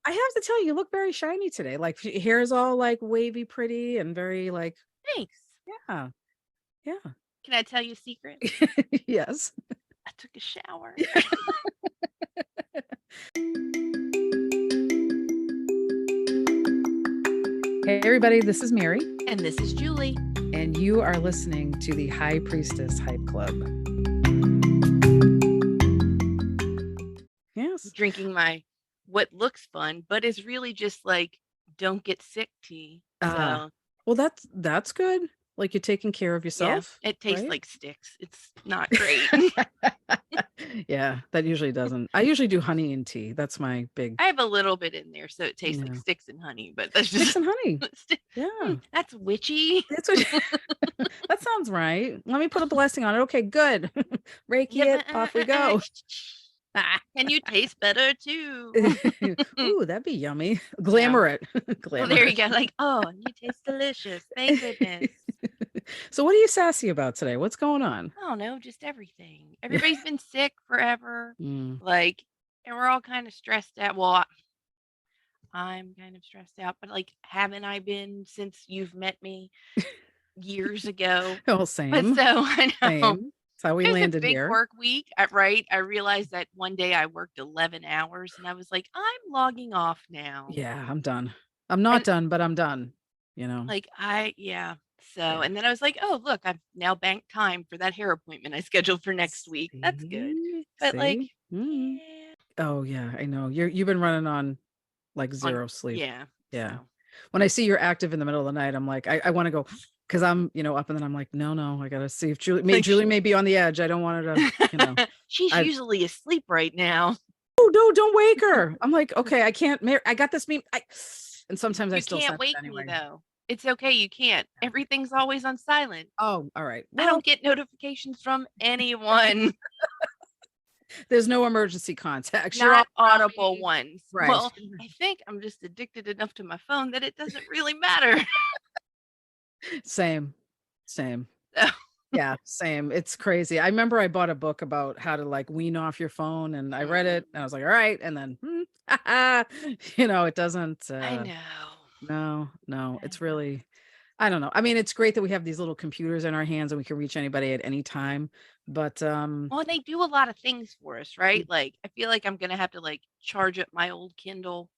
I have to tell you, you look very shiny today. Like hair is all like wavy, pretty, and very like, Thanks. yeah, yeah. Can I tell you a secret? Yes. I took a shower. Hey, everybody, this is Mary, And this is Julie. and you are listening to the High Priestess Hype Club. Yes. Drinking my what looks fun, but is really just like don't get sick tea. Ah, So well, that's good. Like you're taking care of yeah, yourself, it tastes right? like sticks. It's not great. Yeah, that usually doesn't. I usually do honey and tea. That's my big, I have a little bit in there, so it tastes like yeah. sticks and honey, but that's Sticks just and honey. Yeah. that's witchy. That's what that sounds right. Let me put a blessing on it. Okay, good. Reiki Yeah, it, off we go. can you taste better too? Ooh, that'd be yummy. Yeah. Glamour it. Well, Glamour there you it. go. Like, oh, you taste delicious. Thank goodness. So what are you sassy about today? What's going on? I don't know, just everything. Everybody's been sick forever. Mm. Like, and we're all kind of stressed out. Well, I'm kind of stressed out, but like, haven't I been since you've met me years ago? Oh, But same. so I know Same. That's how we it was a landed big here. work week, right? I realized that one day I worked 11 hours and I was like, I'm logging off now. Yeah, I'm done. I'm not And done, but I'm done. You know? like, yeah. So, Yeah. and then I was like, oh, look, I've now banked time for that hair appointment I scheduled for next week. That's good. See? But like, See? Mm. yeah, Oh yeah, I know. You've been running on like on, zero sleep. yeah. Yeah. So, When I see you're active in the middle of the night, I'm like, I want to go because I'm, up and then I'm like, no, I gotta see if like, Julie may be on the edge. I don't want her to. she's I usually asleep right now. oh no, don't wake her. I'm like, okay, I can't I got this meme. And sometimes I You still can't send it wake me anyway. though. It's okay. You can't. Everything's always on silent. Oh, all right. I Well, don't get notifications from anyone. there's no emergency contacts. You're all Not audible happy. ones. Right. Well, I think I'm just addicted enough to my phone that it doesn't really matter. Same. Same. So, Yeah, same. It's crazy. I remember I bought a book about how to like wean off your phone and I read it and I was like, all right. And then, it doesn't, I know. no, I it's know. really, I don't know. I mean, it's great that we have these little computers in our hands and we can reach anybody at any time. But, Well, they do a lot of things for us, right? Like, I feel like I'm gonna have to like charge up my old Kindle,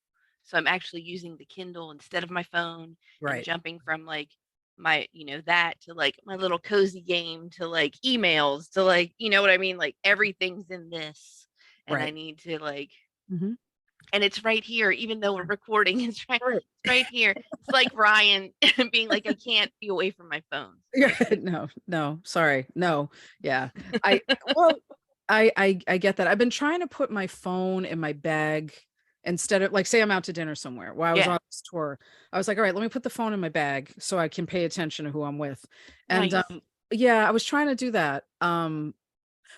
so I'm actually using the Kindle instead of my phone and right, jumping from like my, that to like my little cozy game to like emails to like, you know what I mean? Like everything's in this, and I right. need to like, Mhm. and it's right here, even though we're recording. Right. It's right here. It's like Ryan being like, I can't be away from my phone. Yeah, Like, no, sorry. No. Yeah. I well, I get that. I've been trying to put my phone in my bag instead of like say I'm out to dinner somewhere. While I was yeah, on this tour, I was like, all right, let me put the phone in my bag so I can pay attention to who I'm with. And nice. yeah, I was trying to do that.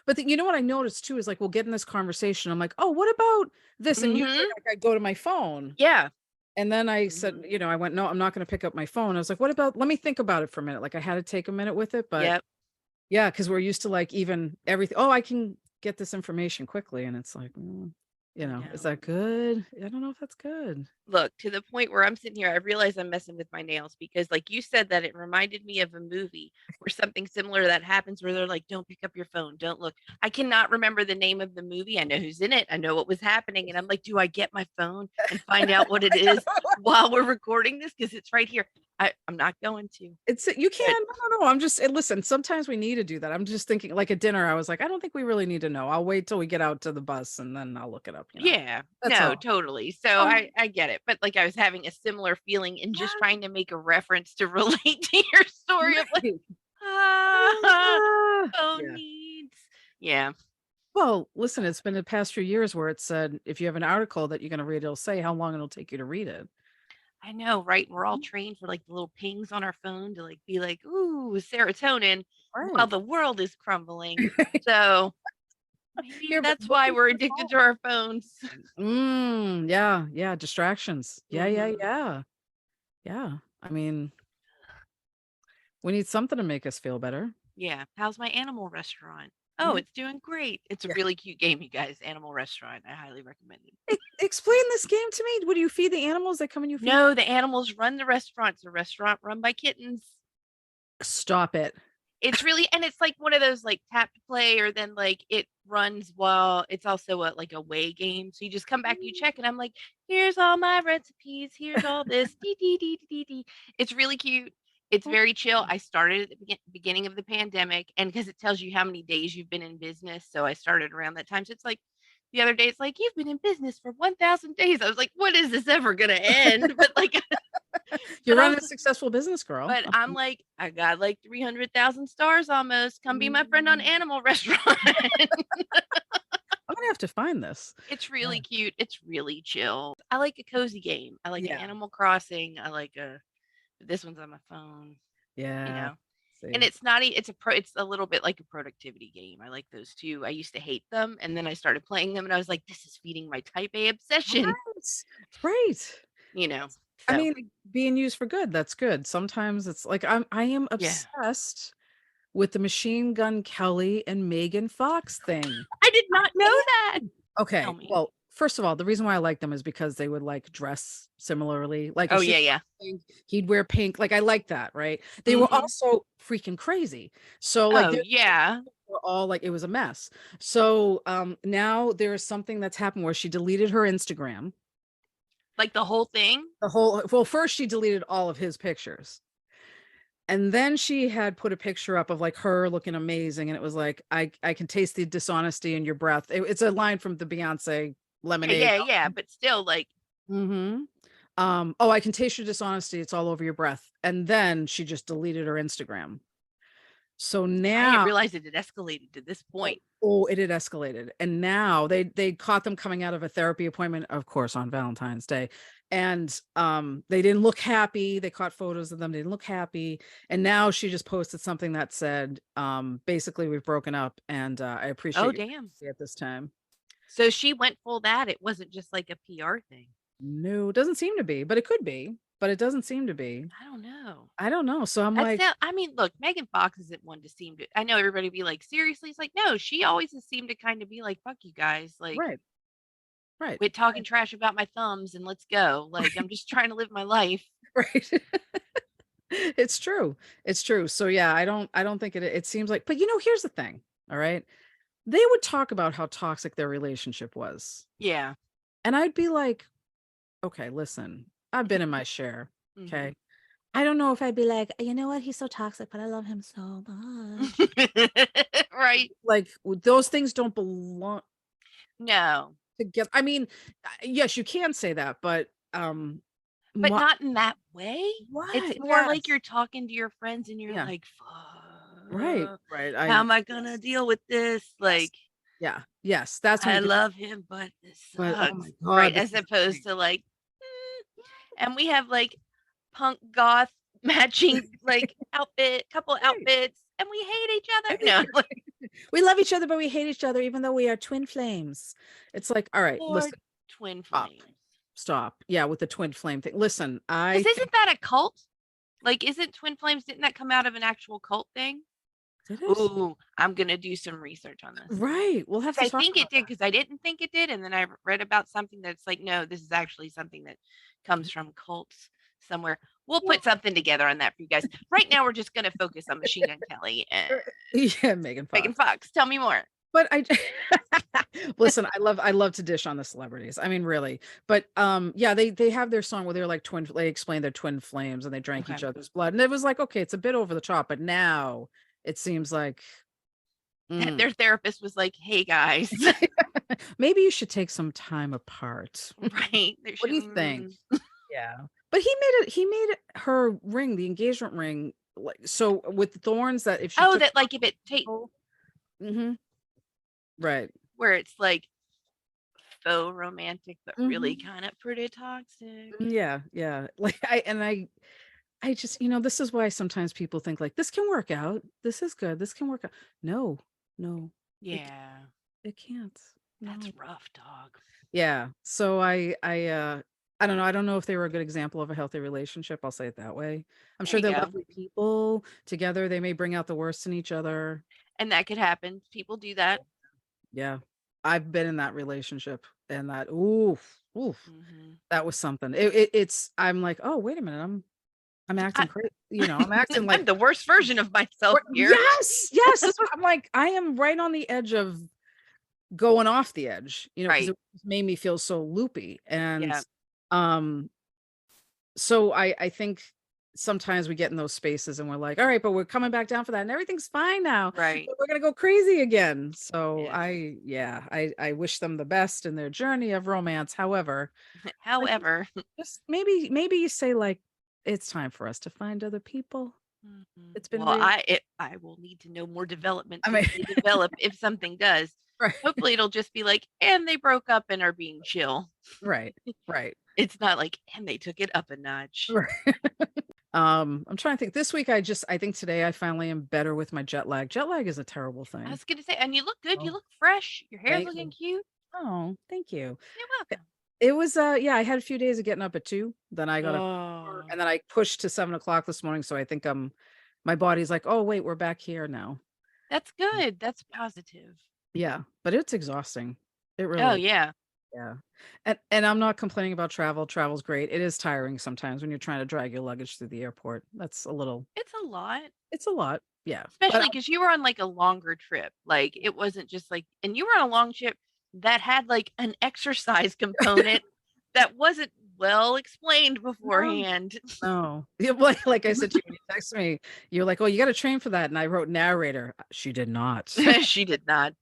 But you know what I noticed too is like we'll get in this conversation. I'm like, oh, what about this? And usually Mm-hmm. like I go to my phone. Yeah. And then I said, Mhm. I went, no, I'm not going to pick up my phone. I was like, what about, let me think about it for a minute. Like I had to take a minute with it, but Yep. yeah, because we're used to like even everything. Oh, I can get this information quickly. And it's like, I is know. that good? I don't know if that's good. Look, to the point where I'm sitting here, I realize I'm messing with my nails because, like you said, that it reminded me of a movie where something similar to that happens where they're like, don't pick up your phone, don't look. I cannot remember the name of the movie. I know who's in it, I know what was happening. And I'm like, do I get my phone and find out what it is while we're recording this? Because it's right here. I'm not going to. It's you But can no. I'm just listen. Sometimes we need to do that. I'm just thinking like at dinner. I was like, I don't think we really need to know. I'll wait till we get out to the bus and then I'll look it up. yeah, That's no, all. totally. So Um, I get it. But like I was having a similar feeling and yeah, just trying to make a reference to relate to your story of like, right. ah, phone Yeah. needs. Yeah, Well, listen, it's been the past few years where it said if you have an article that you're going to read, it'll say how long it'll take you to read it. I know, right? We're all trained for like the little pings on our phone to like be like, ooh, serotonin while Right. the world is crumbling. So maybe Here, but that's why looking we're for your addicted to phone. our phones. Yeah, yeah, distractions. Yeah, yeah, Hmm. yeah. Yeah. I mean, we need something to make us feel better. Yeah. How's my animal restaurant? Oh, it's doing great. It's a Yeah. really cute game, you guys. Animal Restaurant. I highly recommend it. Explain this game to me. What do you feed the animals? They come and you feed them? No, the animals run the restaurant. It's a restaurant run by kittens. Stop it. It's really, and it's like one of those like tap to play, or then like it runs while it's also a like a way game. So you just come back, you check, and I'm like, here's all my recipes. Here's all this. Dee, dee, dee, dee, dee, dee. It's really cute. It's Oh, very chill. I started at the beginning of the pandemic, and because it tells you how many days you've been in business, so I started around that time. So it's like the other day, it's like you've been in business for 1,000 days. I was like, what is this ever gonna end? But like, you're but I running was a successful business, girl. but I'm like, I got like 300,000 stars almost. Come be my friend on Mm. Animal Restaurant. I'm gonna have to find this. It's Yeah. really cute. It's really chill. I like a cozy game. I like an Yeah. Animal Crossing. I like a this one's on my phone, you Yeah. know. And See. it's not it's a little bit like a productivity game. I like those too. I used to hate them, and then I started playing them and I was like, this is feeding my type A obsession, Right. Right. you know. I So, mean, being used for good, that's good. Sometimes it's like I am yeah. obsessed with the Machine Gun Kelly and Megan Fox thing. I did I not know that. am. Tell Okay, me. well, first of all, the reason why I like them is because they would like dress similarly. Like if Oh she yeah, wore yeah. pink, he'd wear pink. Like I like that, right? They were Mhm. also freaking crazy. So like Oh they're yeah. were all like it was a mess. So now there's something that's happened where she deleted her Instagram. Like the whole thing. The whole well, first she deleted all of his pictures. And then she had put a picture up of like her looking amazing, and it was like, I can taste the dishonesty in your breath. It's a line from the Beyonce Yeah, Lemonade. yeah, yeah. But still, like, Mm-hmm. Oh, I can taste your dishonesty. It's all over your breath. And then she just deleted her Instagram. So I didn't now, realize it had escalated to this oh, point. oh, it had escalated. And now they caught them coming out of a therapy appointment, of course, on Valentine's Day. And they didn't look happy. They caught photos of them. They didn't look happy. And now she just posted something that said, basically, we've broken up, and I Oh, appreciate damn. you at this time. So she went full that. It wasn't just like a PR thing. No, it doesn't seem to be, but it could be, but it doesn't seem to be. I don't know. I don't know. So I'm That's like, still, I mean, look, Megan Fox isn't one to seem to, I know everybody be like, seriously? It's like, no, she always has seemed to kind of be like, fuck you guys. Like, right, right, quit talking trash about my thumbs and let's go. Like, I'm just trying to live my life. right. It's true. It's true. So yeah, I don't think it seems like, but here's the thing. All right. They would talk about how toxic their relationship was. Yeah. And I'd be like, okay, listen, I've been in my share. Hmm. Okay. I don't know if I'd be like, you know what? He's so toxic, but I love him so much. Right. Like those things don't belong No, together. I mean, yes, you can say that, but but what? not in that way. It's What? more like Yes. you're talking to your friends and you're Yeah. like, Right. fuck, Right. how am I Yes. gonna deal with this? Yes. Like, Yeah. Yes. That's when I you get, love him, but this but oh my sucks. Right. God, this As is the opposed thing. to like, and we have like punk goth matching like couple Right. outfits, and we hate each other. And No, like, we love each other, but we hate each other, even though we are twin flames. It's like, all right, or listen, twin stop, flames. stop. Yeah, with the twin flame thing. Listen, I Because think isn't that a cult? Like, isn't twin flames? Didn't that come out of an actual cult thing? did it Ooh, I'm gonna do some research on this. right. We'll have Because to I talk think it about did, because I didn't think it did. And then I read about something that's like, no, this is actually something that comes from cults somewhere. We'll that. put something together on that for you guys. Right now, we're just going to focus on Machine Gun Kelly and Yeah, Megan Megan Fox. Fox. Tell me more. But I listen, I love to dish on the celebrities. I mean, really. But yeah, they have their song where they're like they explain their twin flames and they drank Okay. each other's blood. And it was like, okay, it's a bit over the top, but now it seems like Their therapist was like, hey, guys. maybe you should take some time apart. Right. They What should, do you think? Yeah. But he made her ring, the engagement ring, like so with thorns that if she Oh, took that like if it take mm-hmm. Right. where it's like faux romantic, but really Mm-hmm. kind of pretty toxic. Yeah, yeah. Like I just, this is why sometimes people think like this can work out. This is good. This can work out. No, no, it Yeah. it can't. That's No. rough, dog. Yeah. So I don't know. I don't know if they were a good example of a healthy relationship. I'll say it that way. I'm There sure you they're go. lovely people together. They may bring out the worst in each other. And that could happen. People do that. Yeah. I've been in that relationship and that, oof, oof, Mhm. that was something. It's, I'm like, oh, wait a minute. I'm acting I crazy. I'm acting I'm like, the worst version of myself what? here. Yes. Yes. That's what I'm like. I am right on the edge of going off the edge, because Right. it made me feel so loopy. And, Yeah. um, so I think sometimes we get in those spaces and we're like, all right, but we're coming back down for that and everything's fine now, Right. but we're gonna go crazy again. So Yeah. I wish them the best in their journey of romance. However, like However, just maybe you say like it's time for us to find other people. mhm. It's been Well, real. I will need to know more development I since mean, they develop if something does. right, Hopefully it'll just be like, and they broke up and are being chill. right, right, It's not like, and they took it up a notch. right. I'm trying to think. This week, I think today I finally am better with my jet lag. Jet lag is a terrible I thing. was gonna say, and you look good. You Oh, look fresh. Your hair's thank looking you. cute. Oh, thank you. You're It welcome. it was, yeah, I had a few days of getting up at 2, then I got a Oh, and then I pushed to 7 o'clock this morning, so I think, my body's like, "Oh, wait, we're back here now." that's good. That's positive. Yeah, but it's exhausting. It Oh really is, yeah, yeah. And I'm not complaining about travel. Travel's great. It is tiring sometimes when you're trying to drag your luggage through the airport. That's a little it's a lot. it's a lot, yeah, but Especially because you were on like a longer trip. Like it wasn't just like, and you were on a long trip that had like an exercise component that wasn't well explained no. beforehand. No. Yeah, like I said to you when you text me, you're like, "Oh, you gotta train for that," and I wrote narrator. She did not. She did not.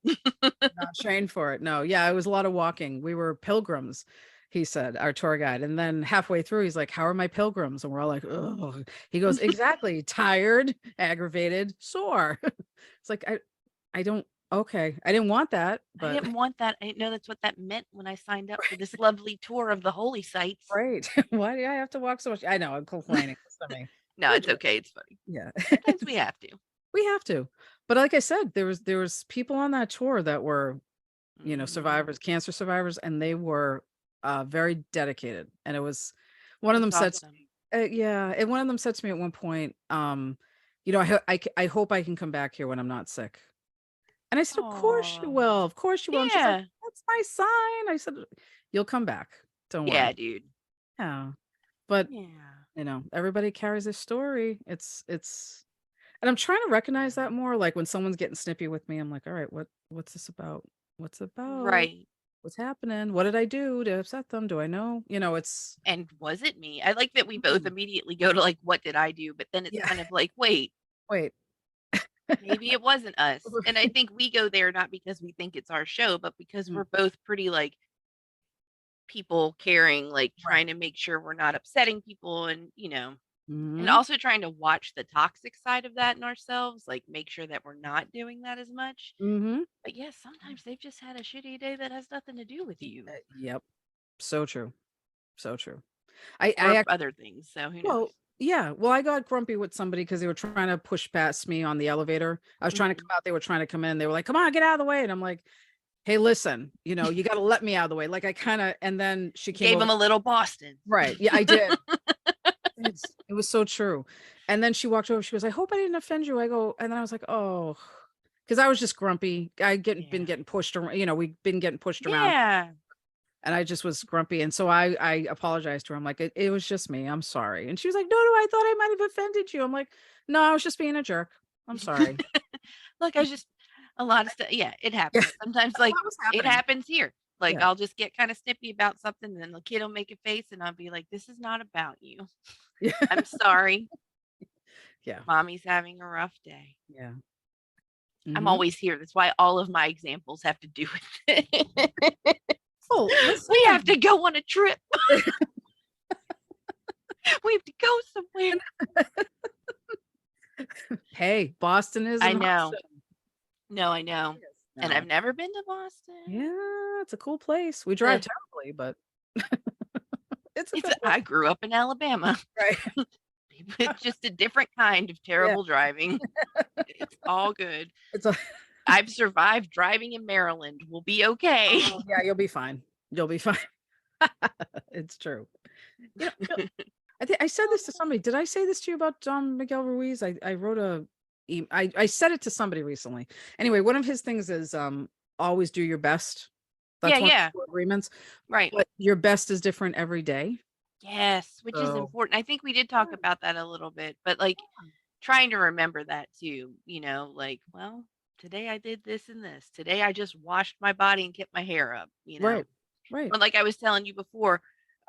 Not trained for it. No. Yeah, it was a lot of walking. We were pilgrims, he said, our tour guide. And then halfway through, he's like, "How are my pilgrims?" And we're all like, "Oh." He goes, "Exactly. Tired, aggravated, sore." It's like, I don't okay. I didn't want that, I but didn't want that. I didn't know that's what that meant when I signed up for this lovely tour of the holy sites. right. Why do I have to walk so much? I know I'm complaining. Listen to me. No, We're it's good. okay. It's funny. Yeah. Sometimes we have to. We have to. But like I said, there was people on that tour that were, Mhm. survivors, cancer survivors, and they were very dedicated. And it was one of them That's said, awesome. yeah, and one of them said to me at one point, I hope I can come back here when I'm not sick. And I said, of course you Oh, will, of course you will. And she's like, yeah. that's my sign. I said, you'll come back. Don't Yeah, worry. dude. Yeah, but Yeah. everybody carries a story. And I'm trying to recognize that more, like, when someone's getting snippy with me, I'm like, "All right, what's this about? What's it about? Right. What's happening? What did I do to upset them? Do I know?" It's And was it me? I like that we both mm, immediately go to like, what did I do? But then it's yeah, kind of like, wait, wait. maybe it wasn't us. And I think we go there not because we think it's our show, but because Mm, we're both pretty like people caring, like right. trying to make sure we're not upsetting people and, and Mhm, also trying to watch the toxic side of that in ourselves, like make sure that we're not doing that as much. mhm. But yes, sometimes they've just had a shitty day that has nothing to do with you Yep. So true, so true. I or act other things. So who well, knows? yeah, well, I got grumpy with somebody because they were trying to push past me on the elevator. I was trying to come Mhm. out, they were trying to come in, they were like, "Come on, get out of the way," and I'm like, "Hey, listen, you gotta let me out of the way." Like, I kinda and then she came Gave over. them a little Boston. Right, yeah, I did. It was so true. And then she walked over, she goes, "I hope I didn't offend you." I go and then I was like, "Oh," because I was just grumpy. I get been Yeah. getting pushed around, we've been getting pushed around, Yeah. and I just was grumpy, and so I apologized to her. I'm like, "It was just me. I'm sorry." And she was like, "No, no, I thought I might have offended you." I'm like, "No, I was just being a jerk. I'm sorry." Look, I just a lot of stuff. Yeah, it Yeah, happens. Sometimes, a like lot was it happening. happens here. Like Yeah. I'll just get kind of snippy about something, and then the kid will make a face, and I'll be like, "This is not about you. Yeah. I'm sorry. Yeah. Mommy's having a rough day." Yeah. I'm Mhm. always here. That's why all of my examples have to do with it. Oh, We have to listen. go on a trip. We have to go somewhere. Hey, Boston is I an know. option. No, I know. Yes. And I've No. never been to Boston. Yeah, it's a cool place. We drive Eh, terribly, but it's a It's good place. I grew up in Alabama. Right. It's just a different kind of Yeah. terrible driving. It's all good. It's a I've survived driving in Maryland. We'll be okay. oh, yeah, you'll be fine. You'll be fine. It's true. You know, I think I said this to somebody. Did I say this to you about Miguel Ruiz? I wrote a I said it to somebody recently. Anyway, one of his things is always do your best. That's one of Yeah. the agreements. Right. But your best is different every day. Yes, which is So important. I think we did talk about that a little bit, but like trying to remember that too, like, well, today I did this and this. Today I just washed my body and kept my hair up, right, right. But like I was telling you before,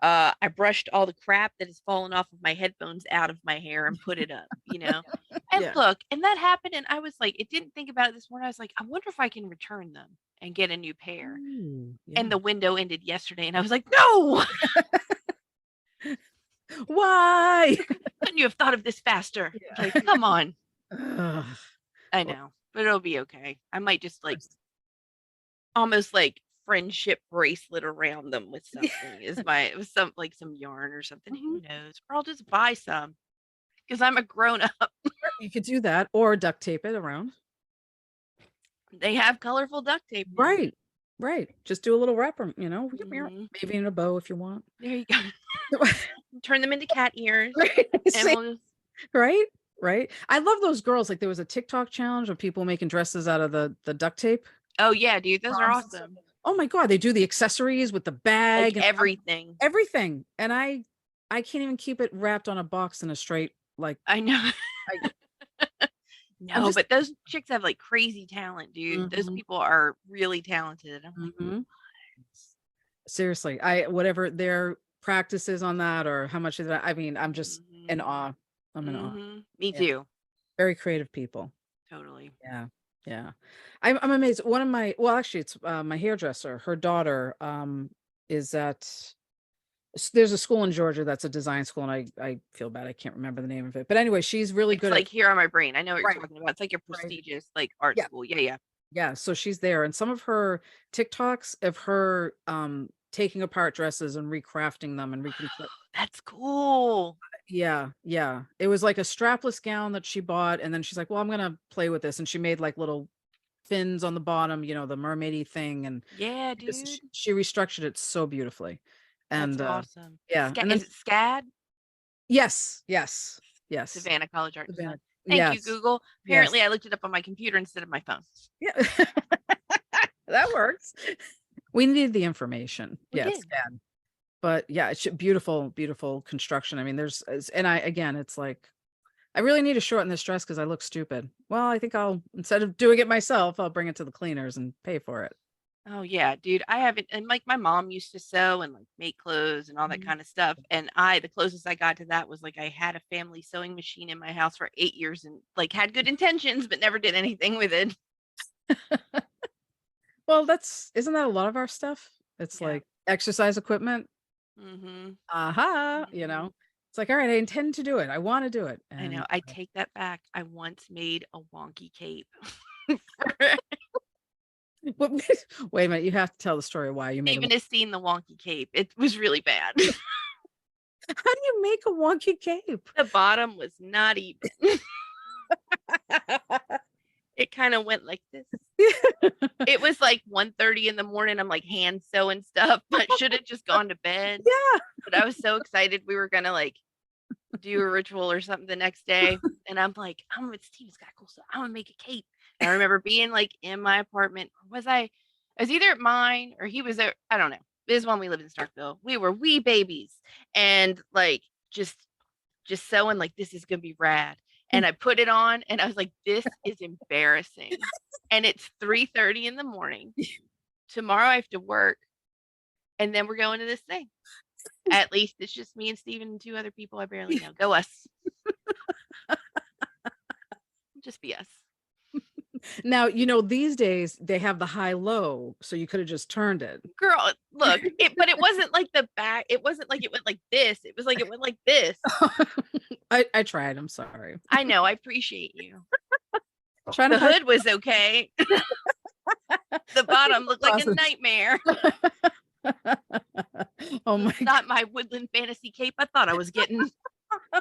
I brushed all the crap that has fallen off of my headphones out of my hair and put it up, And Yeah. look, and that happened, and I was like, it didn't think about it this morning. I was like, I wonder if I can return them and get a new pair. Ooh, And yeah. the window ended yesterday, and I was like, no, Why? couldn't you have thought of this faster? Yeah. Like, come on. Ugh. I know, but it'll be okay. I might just like almost like friendship bracelet around them with something it was some yarn or something. Who Mhm. knows? Or I'll just buy some because I'm a grown up. You could do that or duct tape it around. They have colorful duct tape now. Right. Right. Just do a little wrapper, Mhm. maybe in a bow if you want. There you go. Turn them into cat ears Right. and See? we'll just Right? Right? I love those girls. Like there was a TikTok challenge of people making dresses out of the duct tape. oh yeah, dude, those are Proms and stuff. awesome. Oh my God, they do the accessories with the Like bag and everything. everything. And I can't even keep it wrapped on a box in a straight like I know. I No, just but those chicks have like crazy talent, dude. Those Mhm, people are really talented. I'm like, mhm. Seriously, whatever their practices on that or how much of that, I mean, I'm just in mhm. awe. I'm in awe. Mhm. Me Yeah. too. Very creative people. Totally. Yeah. Yeah. I'm amazed. One of my, well, actually it's my hairdresser, her daughter is at there's a school in Georgia that's a design school, and I feel bad I can't remember the name of it. But anyway, she's really It's good at like here on my brain. I know what you're right, talking about. It's like a right. prestigious like art Yeah. school. Yeah, yeah. Yeah. So she's there. And some of her TikToks of her taking apart dresses and recrafting them and reconstruct. That's cool. Yeah, yeah. It was like a strapless gown that she bought, and then she's like, "Well, I'm gonna play with this," and she made like little fins on the bottom, the mermaidy thing, and Yeah, dude. she restructured it so beautifully, That's and awesome. yeah, and then Is it SCAD? yes, yes, yes, Savannah College Art Savannah, Design. Thank you, yes, Google. yes, Apparently, I looked it up on my computer instead of my phone. yeah, that works. We needed the information. We Yeah, it's did. sad, but yeah, it's beautiful, beautiful construction. I mean, and again, it's like I really need to shorten this dress because I look stupid. Well, I think instead of doing it myself, I'll bring it to the cleaners and pay for it. Oh yeah, dude. I haven't, and like my mom used to sew and like make clothes and all that Mhm. kind of stuff. And the closest I got to that was like I had a family sewing machine in my house for 8 years and like had good intentions, but never did anything with it. Well, isn't that a lot of our stuff? It's Yeah. like exercise equipment. Mm-hmm. Aha, Mm-hmm. it's like, all right, I intend to do it. I want to do it. I know. And I take that back. I once made a wonky cape. What- wait a minute, you have to tell the story of why you made Even has seen the wonky cape. It was really bad. How do you make a wonky cape? The bottom was not even. It kind of went like this. It was like 1:30 in the morning. I'm like hand sewing stuff, but should have just gone to bed. Yeah. But I was so excited we were gonna like do a ritual or something the next day. And I'm like, Steven's got cool stuff. I'm gonna make a cape. And I remember being like in my apartment. I was either at mine or he was there. I don't know. This is when we lived in Starkville. We were wee babies and like just sewing like this is gonna be rad. And I put it on and I was like, this is embarrassing. And it's 3:30 in the morning. Tomorrow I have to work. And then we're going to this thing. At least it's just me and Steven and two other people I barely know. Go us. Just be us. Now, these days they have the high low, so you could have just turned it. Girl, look, but it wasn't like the back. It wasn't like it went like this. It was like it went like this. I tried. I'm sorry. I know. I appreciate you. Trying The to hide hood was okay. The bottom looked like a closet. nightmare. Oh my God. Not my woodland fantasy cape I thought I was getting. But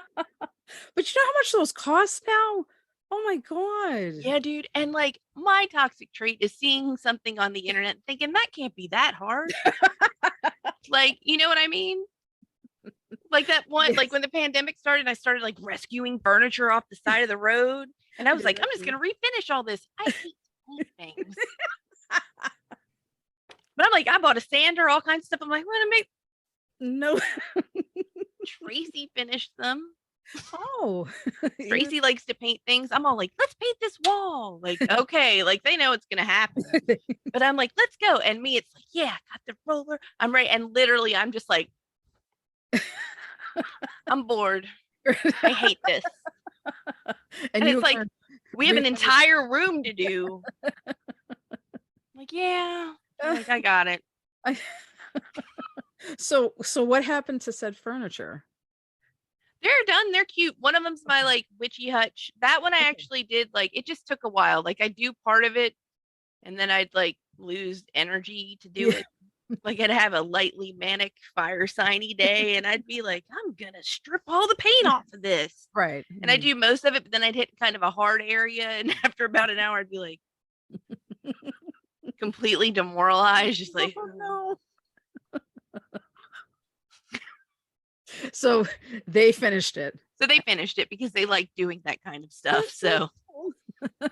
you know how much those cost now? Oh my God. Yeah, dude. And like my toxic trait is seeing something on the internet and thinking that can't be that hard. Like, you know what I mean? Like Like that one, Yes. like when the pandemic started, I started like rescuing furniture off the side of the road. And I was like, I'm just going to refinish all this. I hate to paint things. But I'm like, I bought a sander, all kinds of stuff. I'm like, I'm going to make. No. Tracy finished them. Oh. Tracy likes to paint things. I'm all like, let's paint this wall. Like, okay, like they know it's gonna happen. But I'm like, let's go. And me, it's like, yeah, I got the roller. I'm ready. And literally, I'm just like, I'm bored. I hate this. And it's like, we have an entire room to do. Like, yeah. I'm like, I got it. So what happened to said furniture? They're done. They're cute. One of them's my like witchy hutch. That one I actually did like, it just took a while. Like I do part of it and then I'd like lose energy to do it. Like I'd have a lightly manic fire signy day and I'd be like, I'm gonna strip all the paint off of this. Right. And I do most of it, but then I'd hit kind of a hard area. And after about an hour, I'd be like completely demoralized, just like, oh no. So they finished it. So they finished it because they like doing that kind of stuff. So it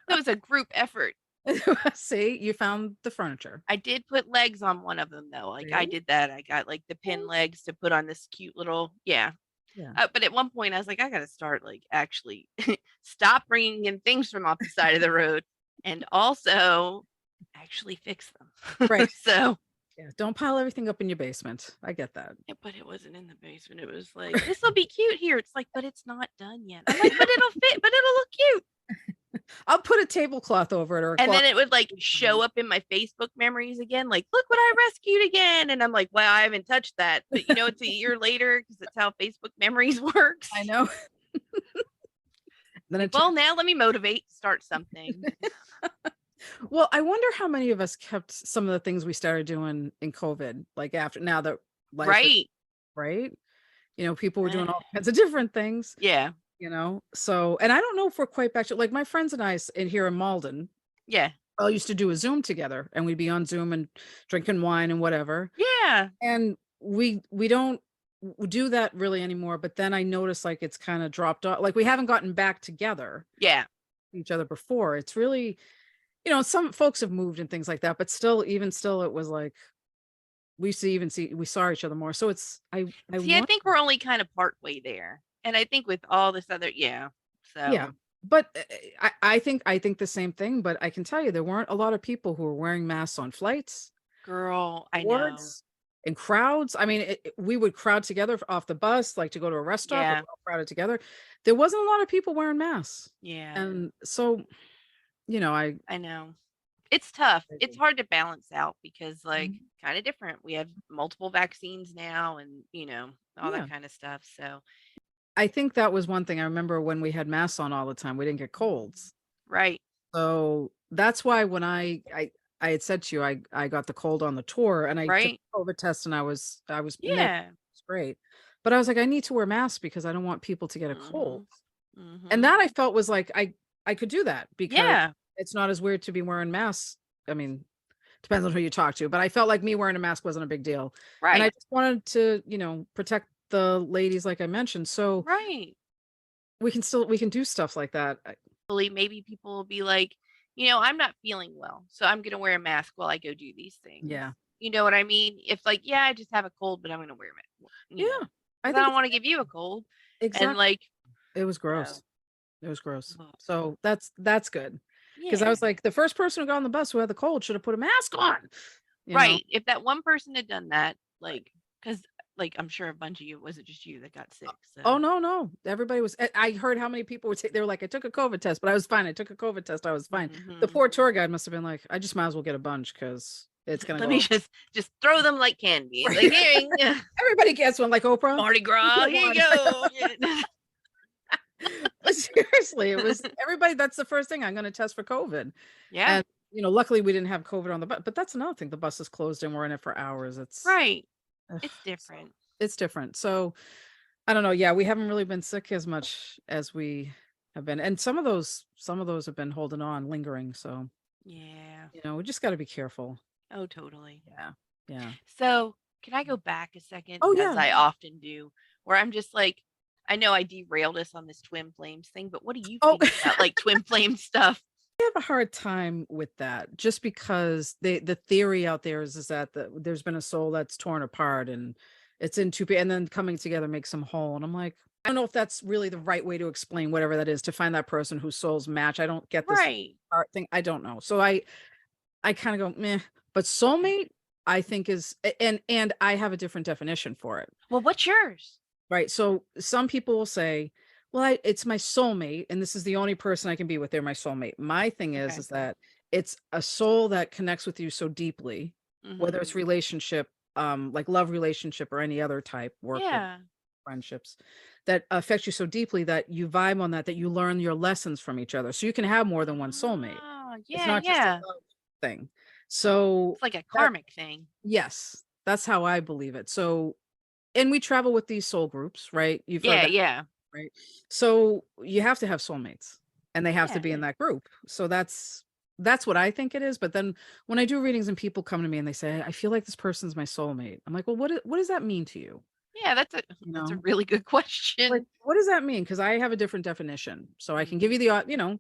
was a group effort. See, you found the furniture. I did put legs on one of them though. Like I did that. I got like the pin legs to put on this cute little, yeah. But at one point I was like, I got to start like actually stop bringing in things from off the side of the road and also actually fix them. Right. So yeah, don't pile everything up in your basement. I get that. Yeah, but it wasn't in the basement. It was like, this will be cute here. It's like, but it's not done yet. I'm like, but it'll fit, but it'll look cute. I'll put a tablecloth over it, or and then it would like show up in my Facebook memories again, like, look what I rescued again. And I'm like, well, I haven't touched that, but you know, it's a year later because that's how Facebook memories works. I know. Then well, now let me motivate, start something. Well, I wonder how many of us kept some of the things we started doing in COVID, like after now that life right. You know, people were doing all kinds of different things. Yeah. You know, so, and I don't know if we're quite back to like my friends and I in here in Malden. Yeah. All used to do a Zoom together and we'd be on Zoom and drinking wine and whatever. Yeah. And we don't do that really anymore. But then I noticed like it's kind of dropped off. Like we haven't gotten back together. Yeah. Each other before. It's really, you know, some folks have moved and things like that, but still, even still, it was like we saw each other more. So it's I think we're only kind of part way there. And I think with all this other, yeah. So yeah, but I think the same thing. But I can tell you, there weren't a lot of people who were wearing masks on flights. Girl, I know. In crowds. I mean, we would crowd together off the bus, like to go to a restaurant. Yeah. We're all crowded together. There wasn't a lot of people wearing masks. Yeah. And so, you know, I know. It's tough. It's hard to balance out because like kind of different. We have multiple vaccines now and, you know, all that kind of stuff. So I think that was one thing I remember when we had masks on all the time, we didn't get colds. Right. So that's why when I had said to you, I got the cold on the tour and I took a COVID test and I was yeah, it's great. But I was like, I need to wear masks because I don't want people to get a cold. And that I felt was like, I could do that because it's not as weird to be wearing masks. I mean, depends on who you talk to, but I felt like me wearing a mask wasn't a big deal. Right. And I just wanted to, you know, protect the ladies, like I mentioned. So we can do stuff like that. Maybe people will be like, you know, I'm not feeling well, so I'm gonna wear a mask while I go do these things. Yeah. You know what I mean? If like, yeah, I just have a cold, but I'm gonna wear it. I don't want to give you a cold. Exactly. And like it was gross. It was gross. So that's good. Because I was like, the first person who got on the bus who had the cold should have put a mask on. Right. Know? If that one person had done that, like, because like I'm sure a bunch of you, was it just you that got sick? So. Oh no, everybody was. I heard how many people would take. They were like, I took a COVID test, but I was fine. I took a COVID test, I was fine. The poor tour guide must have been like, I just might as well get a bunch because it's gonna. Let me just throw them like candy. Like, here, everybody gets one, like Oprah. Mardi Gras. Here you go. Seriously, it was everybody. That's the first thing I'm going to test for COVID. Yeah. And you know, luckily we didn't have COVID on the bus, but that's another thing. The bus is closed and we're in it for hours. It's right. It's different. It's different. So I don't know. Yeah, we haven't really been sick as much as we have been, and some of those have been holding on, lingering. So yeah, you know, we just got to be careful. Oh, totally. Yeah. So Can I go back a second, Oh as yeah. I often do, where I'm just like, I know I derailed us on this twin flames thing, but what do you Oh, think about like twin flame stuff? I have a hard time with that just because the theory out there is that there's been a soul that's torn apart and it's in two and then coming together makes them whole. And I'm like, I don't know if that's really the right way to explain whatever that is to find that person whose souls match. I don't get this Right. art thing. I don't know. So I kind of go meh. But soulmate, I think and I have a different definition for it. Well, what's yours? Right. So some people will say, well, it's my soulmate, and this is the only person I can be with. They're my soulmate. My thing Okay. is that it's a soul that connects with you so deeply, whether Mm-hmm. it's relationship, like love relationship or any other type, work Yeah. friendships, that affects you so deeply that you vibe on that you learn your lessons from each other. So you can have more than one soulmate. Oh, It's yeah, not just a yeah. love thing. So It's like a that karmic thing. yes, that's how I believe it. So and we travel with these soul groups, right? You've heard Yeah, that, yeah. right? So you have to have soulmates and they have to Yeah. be in that group. So that's what I think it is. But then when I do readings and people come to me and they say, I feel like this person's my soulmate. I'm like, well, what does that mean to you? Yeah, You that's a know, really good like question. what does that mean? Because I have a different definition. So I can give Mm-hmm. you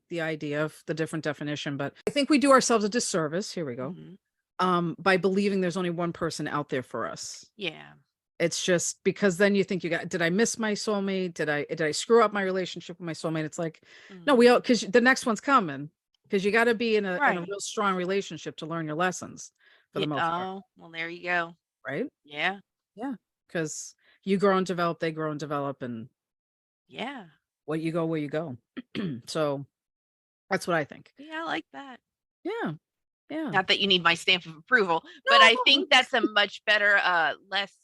the idea of the different definition, but I think we do ourselves a disservice. Here we go. Mm-hmm. By believing there's only one person out there for us. Yeah. It's just because then you think did I miss my soulmate? Did I screw up my relationship with my soulmate? It's like, no, we Mm-hmm. all because the next one's coming. Because you got to be in a Right. real strong relationship to learn your lessons for the Yeah. most part, Oh, well, there you go. right? Yeah. Yeah. Because you grow and develop, they grow and develop, and Yeah. what you go where you go. So that's what I think. Yeah, I like that. Yeah. Yeah. Not that you need my stamp of approval, but I No. think that's a much better, less.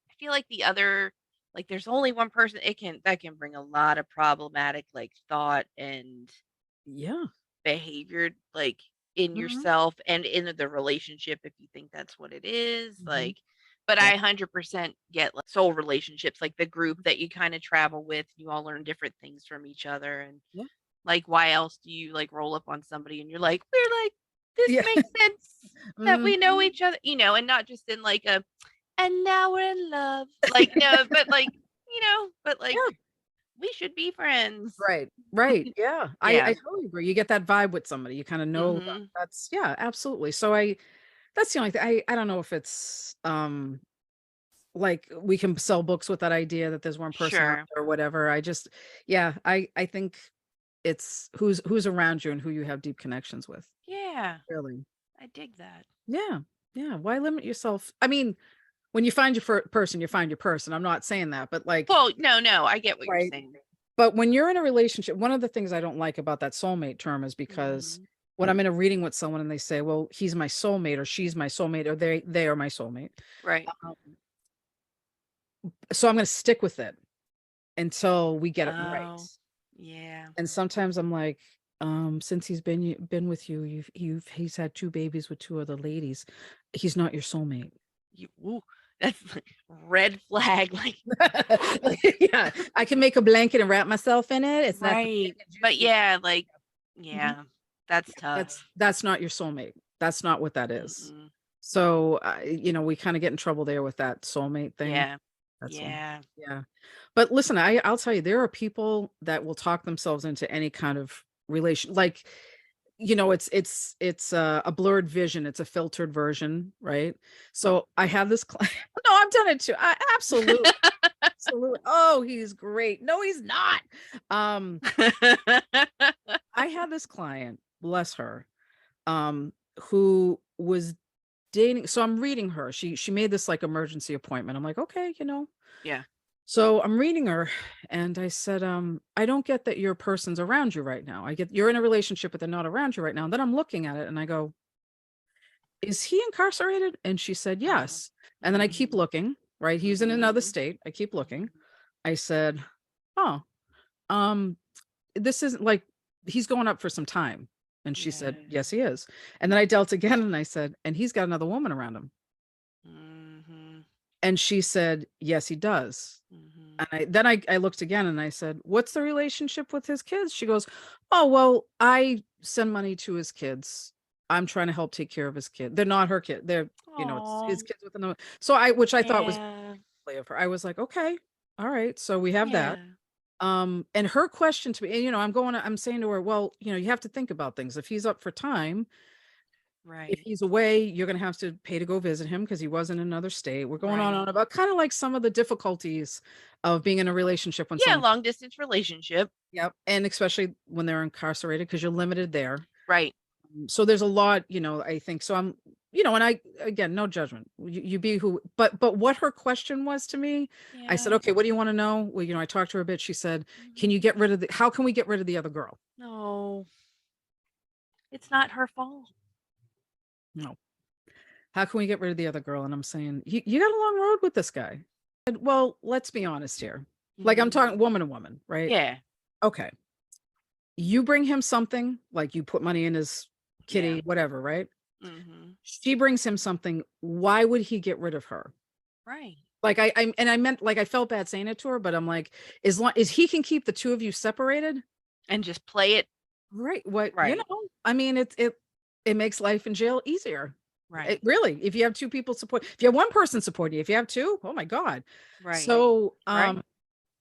I feel like the other, like, there's only one person. That can bring a lot of problematic, like, thought and Yeah. behavior, like, in Hmm. yourself and in the relationship, if you think that's what it is, Hmm. like. But Yeah. I 100% get like soul relationships, like the group that you kind of travel with. You all learn different things from each other, and Yeah. like, why else do you like roll up on somebody and you're like, we're like, this Yeah. makes sense that we know Hmm. each other, and not just in like a, and now we're in love. Like, no, but like, but like, Yeah. we should be friends. Right, right, yeah, I Yeah. totally agree, you get that vibe with somebody, you kinda know that Hmm. that's yeah, absolutely, so that's the only thing, I don't know if it's, like, we can sell books with that idea that there's one person out Sure. there or whatever, I just yeah, I think it's who's around you and who you have deep connections with, Yeah. really. I dig that. Yeah, yeah, why limit yourself I mean, when you find your person, you find your person, I'm not saying that, but, like Well, no, no, I get what you're right? saying. But when you're in a relationship, one of the things I don't like about that soulmate term is because Hmm. when I'm in a reading with someone and they say, "Well, he's my soulmate," or "She's my soulmate," or "They are my soulmate," Right. um, so I'm gonna stick with it until we get it right. Oh, yeah. And sometimes I'm like, "Since been with you, he's had 2 babies with 2 other ladies. He's not your soulmate." Ooh, that's like red flag. Like, Yeah, I can make a blanket and wrap myself in it. It's not gonna right. make it But juicy. yeah, like, Mhm. yeah, that's tough. That's not your soulmate. That's not what that is. Mm-mm. So, we kinda get in trouble there with that soulmate thing. Yeah. That's all. Yeah. Yeah. But listen, I'll tell you, there are people that will talk themselves into any kind of relation like, it's a blurred vision, it's a filtered version, right? So, I have this client no, I've done it too. I absolutely, absolutely. Oh, he's great. No, he's not. Um, I had this client, bless her, who was dating so I'm reading her. She made this, like, emergency appointment. I'm like, "Okay." Yeah. So I'm reading her and I said, "I don't get that your person's around you right now. I get you're in a relationship, but they're not around you right now." And then I'm looking at it and I go, "Is he incarcerated?" And she said, Oh. "Yes." And then I keep Mhm. looking, right? He's in Mhm. another state. I keep looking. Mhm. I said, "Oh, um, this isn't like he's going up for some time." And she said, Yeah. "Yes, he is." And then I dealt again and I said, "And he's got another woman around him." Mhm. And she said, "Yes, he does." Mhm. And I looked again and I said, "What's the relationship with his kids?" She goes, "Oh, well, I send money to his kids." I'm trying to help take care of his kid. They're not her kid. They're, it's his Oh, kids with another. So which I thought was yeah. play of her. I was like, okay, all right. So we have that. Yeah. And her question to me, and, I'm saying to her, well, you have to think about things. If he's up for time, if Right. he's away, you're going to have to pay to go visit him because he was in another state. We're going on Right. about kind of like some of the difficulties of being in a relationship when Yeah, someone, long distance relationship. yep. And especially when they're incarcerated because you're limited there. Right. So there's a lot, I think. So I'm, and I, again, no judgment. You be who, but what her question was to me, I said, Yeah. okay, what do you want to know? Well, I talked to her a bit. She said, can you Mhm. get rid of how can we get rid of the other girl? No, it's not her fault. No. How can we get rid of the other girl? And I'm saying, you got a long road with this guy. And, well, let's be honest here. Like I'm Mhm. talking woman to woman, right? Yeah. Okay. You bring him something, like you put money in his Yeah. kitty, whatever, right? Mhm. She brings him something. Why would he get rid of her? Right. Like I meant, like, I felt bad saying it to her, but I'm like, as long as he can keep the two of you separated, And just play it right? What, right. I mean, it makes life in jail easier. It Right. really, if you have two people support, if you have one person supporting you, if you have two, oh my God. Right. So, Right.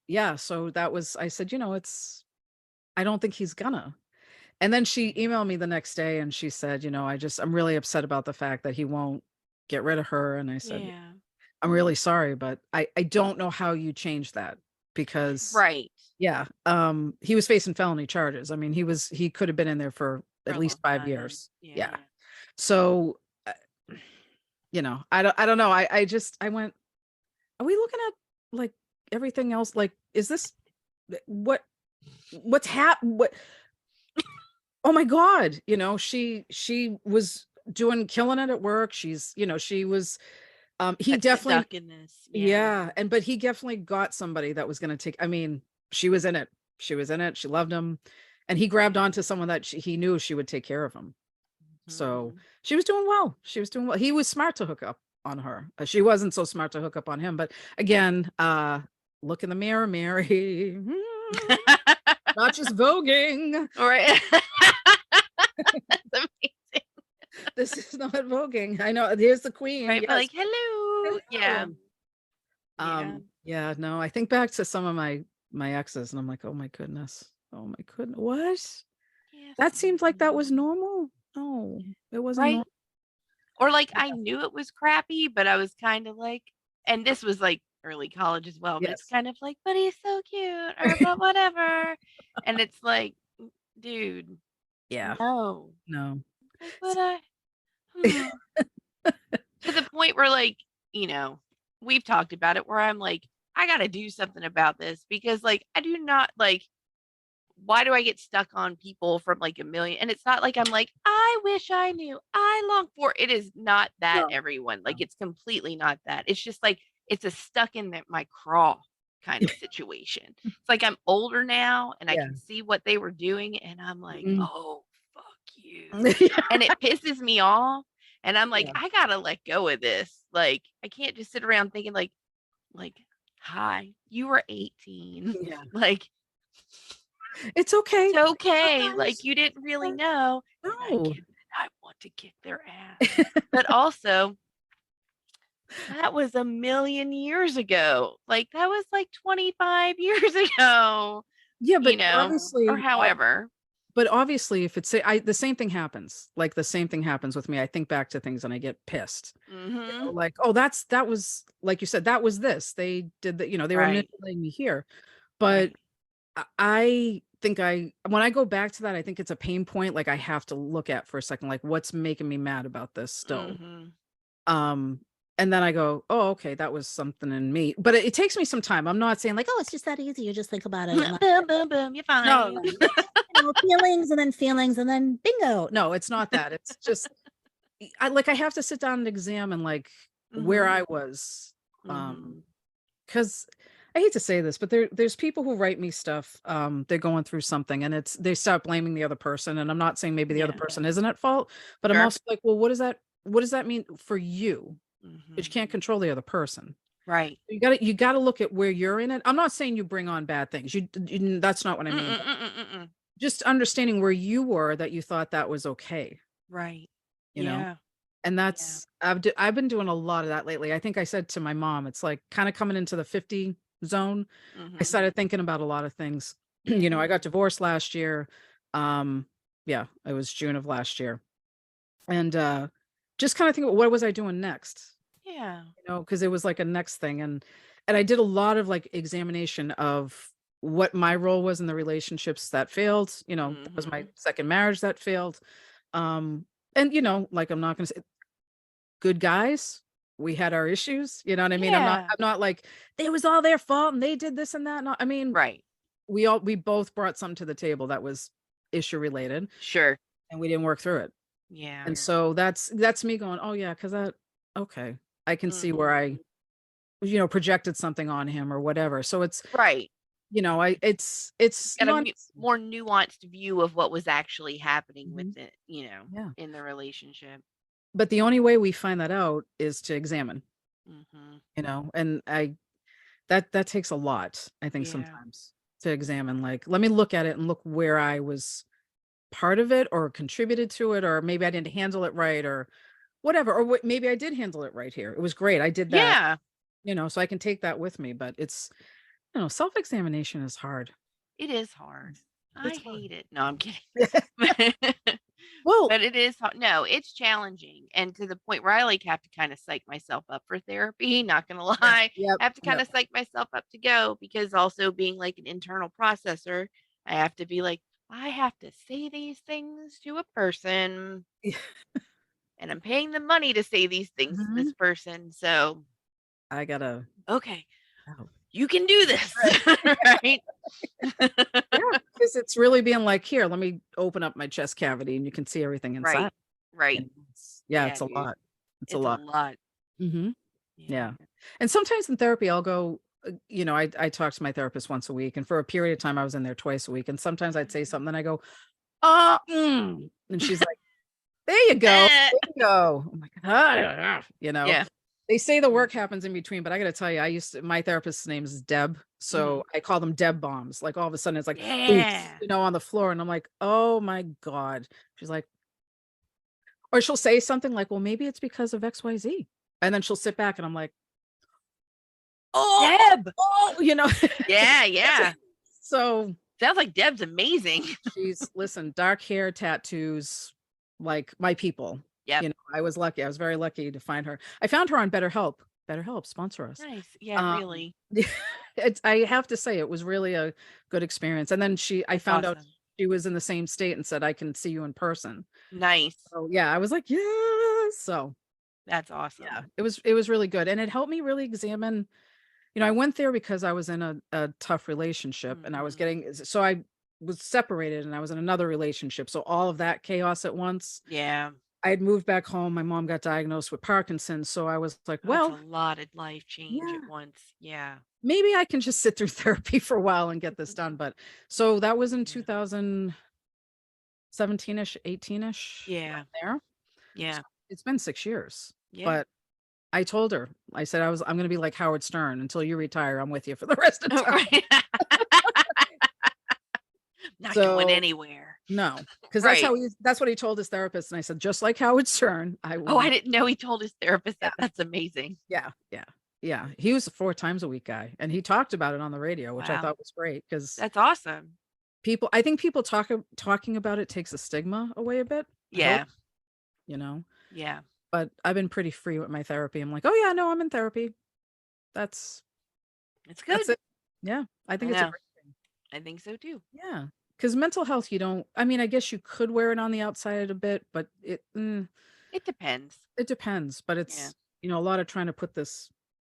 yeah, so that was, I said, I don't think he's gonna. And then she emailed me the next day and she said, I'm really upset about the fact that he won't get rid of her. And I said, Yeah. I'm really sorry, but I don't know how you change that because, Right. yeah, he was facing felony charges. I mean, he could have been in there for For at a long least 5 time. years. Yeah. Yeah. Yeah. So, I don't know. I went, are we looking at like everything else? Like, is this what's what? Oh my God. She was killing it at work. She was, he Got definitely, stuck in this. Yeah. yeah. But he definitely got somebody that was going to take, I mean, she was in it. She was in it. She loved him. And he grabbed onto someone that he knew she would take care of him. So Mhm. she was doing well. She was doing well. He was smart to hook up on her. She wasn't so smart to hook up on him. But again, look in the mirror, Mary. Not just voguing. All right. That's amazing. This is not voguing. I know. Here's the queen. Right. But Yes. like, hello. Yeah. Hello. Yeah. Yeah, no, I think back to some of my exes and I'm like, oh my goodness. Oh my goodness. What? Yeah. That seemed like that was Same. normal. No, it wasn't Right. normal. Or like I knew it was crappy, but I was kind of like, and this was like early college as well, but it's Yes. kind of like, but he's so cute, or but whatever. And it's like, dude, Yeah. no. No. Like, but hmm. To the point where like, you know, we've talked about it where I'm like, I gotta do something about this because like I do not like why do I get stuck on people from like a million? And it's not like I'm like, I wish I knew, I long for it is not that No. everyone. Like No. it's completely not that. It's just like it's a stuck in my craw kind of situation. It's like I'm older now and I Yeah. can see what they were doing and I'm like, Mhm. oh fuck you. Yeah. And it pisses me off. And I'm like, Yeah. I gotta let go of this. Like, I can't just sit around thinking like, hi, you were 18. Yeah. Like, It's okay. it's okay. Like Sometimes. you didn't really know. And I No. get I want to kick their ass. But also, that was a million years ago. Like that was like 25 years ago, Yeah, you but know, or obviously, however. if it's the same thing happens. Like the same thing happens with me. I think back to things and I get pissed. Mm-hmm. Like, oh, that was like you said, that was this. They did that, they were Right. manipulating me here. But Right. I think when I go back to that, I think it's a pain point. Like I have to look at for a second, like what's making me mad about this still. Mm-hmm. Um, and then I go, oh, okay, that was something in me. But it takes me some time. I'm not saying like, oh, it's just that easy. You just think about it. Boom, boom, boom. You're No, fine. no, it's, feelings and then bingo. No, it's not that. It's just I have to sit down and examine like where Mm-hmm. I was. Mm-hmm. Because I hate to say this, but there's people who write me stuff. They're going through something and they start blaming the other person. And I'm not saying maybe the other Yeah. person isn't at fault, but I'm Sure. also like, well, what does that mean for you? Because you Mm-hmm. can't control the other person. Right. You gotta look at where you're in it. I'm not saying you bring on bad things. That's not what I mean. But Mm-mm-mm-mm-mm. just understanding where you were that you thought that was okay. Right. you know? Yeah. And Yeah. that's I've been doing a lot of that lately. I think I said to my mom, it's like kind of coming into the 50 zone. I Mm-hmm. started thinking about a lot of things. You know, Mm-hmm. I got divorced last year. Um, yeah, it was June of last year. And just kind of think, what was I doing next? Yeah. You know, because it was like a next thing. And I did a lot of like examination of what my role was in the relationships that failed. You know, that was my Mm-hmm. second marriage that failed. Um, and you know, like I'm not gonna say good guys. We had our issues, you know what I mean? Yeah. I'm not like it was all their fault and they did this and that. No, I mean, Right. we both brought something to the table that was issue related Sure. and we didn't work through it. Yeah. And so that's me going, "Oh yeah, cuz that okay. I can see where Mm-hmm. I projected something on him or whatever." So it's, Right. I it's Got a not more nuanced view of what was actually happening with Mhm. it, Yeah. in the relationship. But the only way we find that out is to examine, Mm-hmm. and that takes a lot, I think Yeah. sometimes to examine, like, let me look at it and look where I was part of it or contributed to it, or maybe I didn't handle it right or whatever, or maybe I did handle it right here. It was great. I did that, Yeah. so I can take that with me, but it's, self-examination is hard. It is hard. I It's hard. hate it. No, I'm kidding. Well, But it is hard. No, it's challenging, and to the point where I, like, have to kinda psych myself up for therapy, not gonna yes, lie. yep, I have to yep. kinda psych myself up to go because also being, like, an internal processor, I have to be like, "I have to say these things to a person, and I'm paying them money to say these things to this Mhm. person, so, I gotta okay, oh. you can do this." Right. Right? Yeah, because it's really being like, "Here, let me open up my chest cavity and you can see everything inside." Right. Right. And Yeah, it's a dude. lot. It's a It's a lot. lot. Mhm. Yeah. Yeah. And sometimes in therapy, I'll go, I talk to my therapist once a week, and for a period of time, I was in there twice a week. And sometimes I'd say something, and I go, and she's like, "There you go, Eh. there you go." I'm like, "Ah," Yeah. They say the Yeah. work happens in between, but I got to tell you, my therapist's name is Deb, Mhm. so I call them Deb bombs. Like all of a sudden, it's like boots, Yeah. on the floor, and I'm like, "Oh my god." She's like, or she'll say something like, "Well, maybe it's because of XYZ," and then she'll sit back, and I'm like, "Oh, Deb. oh," Yeah, yeah. So, Sounds like Deb's amazing. listen, dark hair, tattoos, like my people. Yep. I was lucky. I was very lucky to find her. I found her on BetterHelp. BetterHelp, sponsor us. Nice. Yeah, Um, really. I have to say it was really a good experience. And then I That's found out awesome. she was in the same state and said, I can see you in person. Nice. So yeah, I was like, yeah. So That's awesome. yeah, it was really good. And it helped me really examine, I went there because I was in a tough relationship and I was Mhm. getting, so I was separated and I was in another relationship. So all of that chaos at once. Yeah. I had moved back home. My mom got diagnosed with Parkinson's. So I was like, Oh, that's a well, lot of life change at yeah, once. Yeah. maybe I can just sit through therapy for a while and get this done. But so that was in Yeah. 2017-ish, 18-ish, Yeah. around there. So Yeah. it's been 6 years. Yeah. But I told her, I said, I'm gonna be like Howard Stern until you retire. I'm with you for the rest of time. Right. Not going So anywhere. no, because Right. that's what he told his therapist. And I said, just like Howard Stern, I will Oh, I be. didn't know he told his therapist Yeah, that. That's amazing. yeah, yeah, yeah. He was a 4 times a week guy, and he talked about it on the radio, which I Wow. thought was great because That's awesome. I think people talking about it takes the stigma away a bit. I hope, Yeah. you know. Yeah. But I've been pretty free with my therapy. I'm like, oh yeah, no, I'm in therapy. That's It's that's good. it. Yeah, I I think it's a know. great thing. I think so too. Yeah, because mental health, you don't. I mean, I guess you could wear it on the outside a bit, but It depends. it depends. But Yeah. it's a lot of trying to put this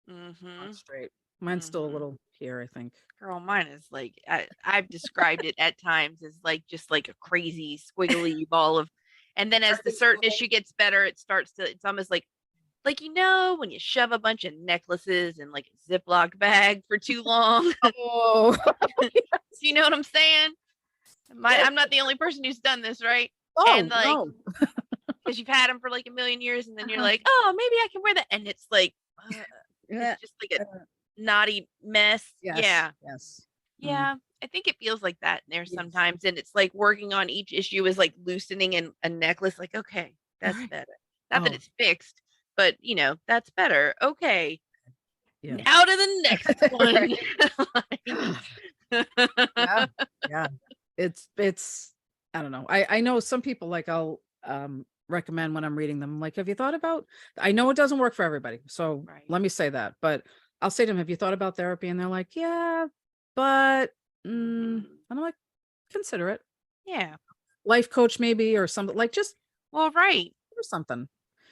on Mhm. straight. Mine's still a Mhm. little here, I think. Girl, mine is like I've described it at times as like just like a crazy squiggly ball of, and then as the certain issue gets better, it's almost like when you shove a bunch of necklaces in like a Ziploc bag for too long. Oh, You know what I'm saying? yes. I'm not the only person who's done this, right? And Oh like, no. because you've had them for like a million years, and then you're Uh-huh. like, oh, maybe I can wear that, and it's like, it's Yeah. just like a knotty mess. Yes. Yeah. Yes. Mm, Yeah, I think it feels like that in there yes. sometimes, and it's like working on each issue is like loosening a necklace. Like, okay, That's Right. better. Not that Oh, it's fixed, but you know, that's better. Okay. yeah. Now to the next Right. one. Yeah. Yeah. It's I don't know. I know some people, like, I'll recommend when I'm reading them, like, have you thought about, I know it doesn't work for everybody. So Right. let me say that. But I'll say to them, have you thought about therapy? And they're like, yeah, but Mhm. and I'm like, consider it. Yeah. Life coach maybe, or something, like, just Well, right. do something.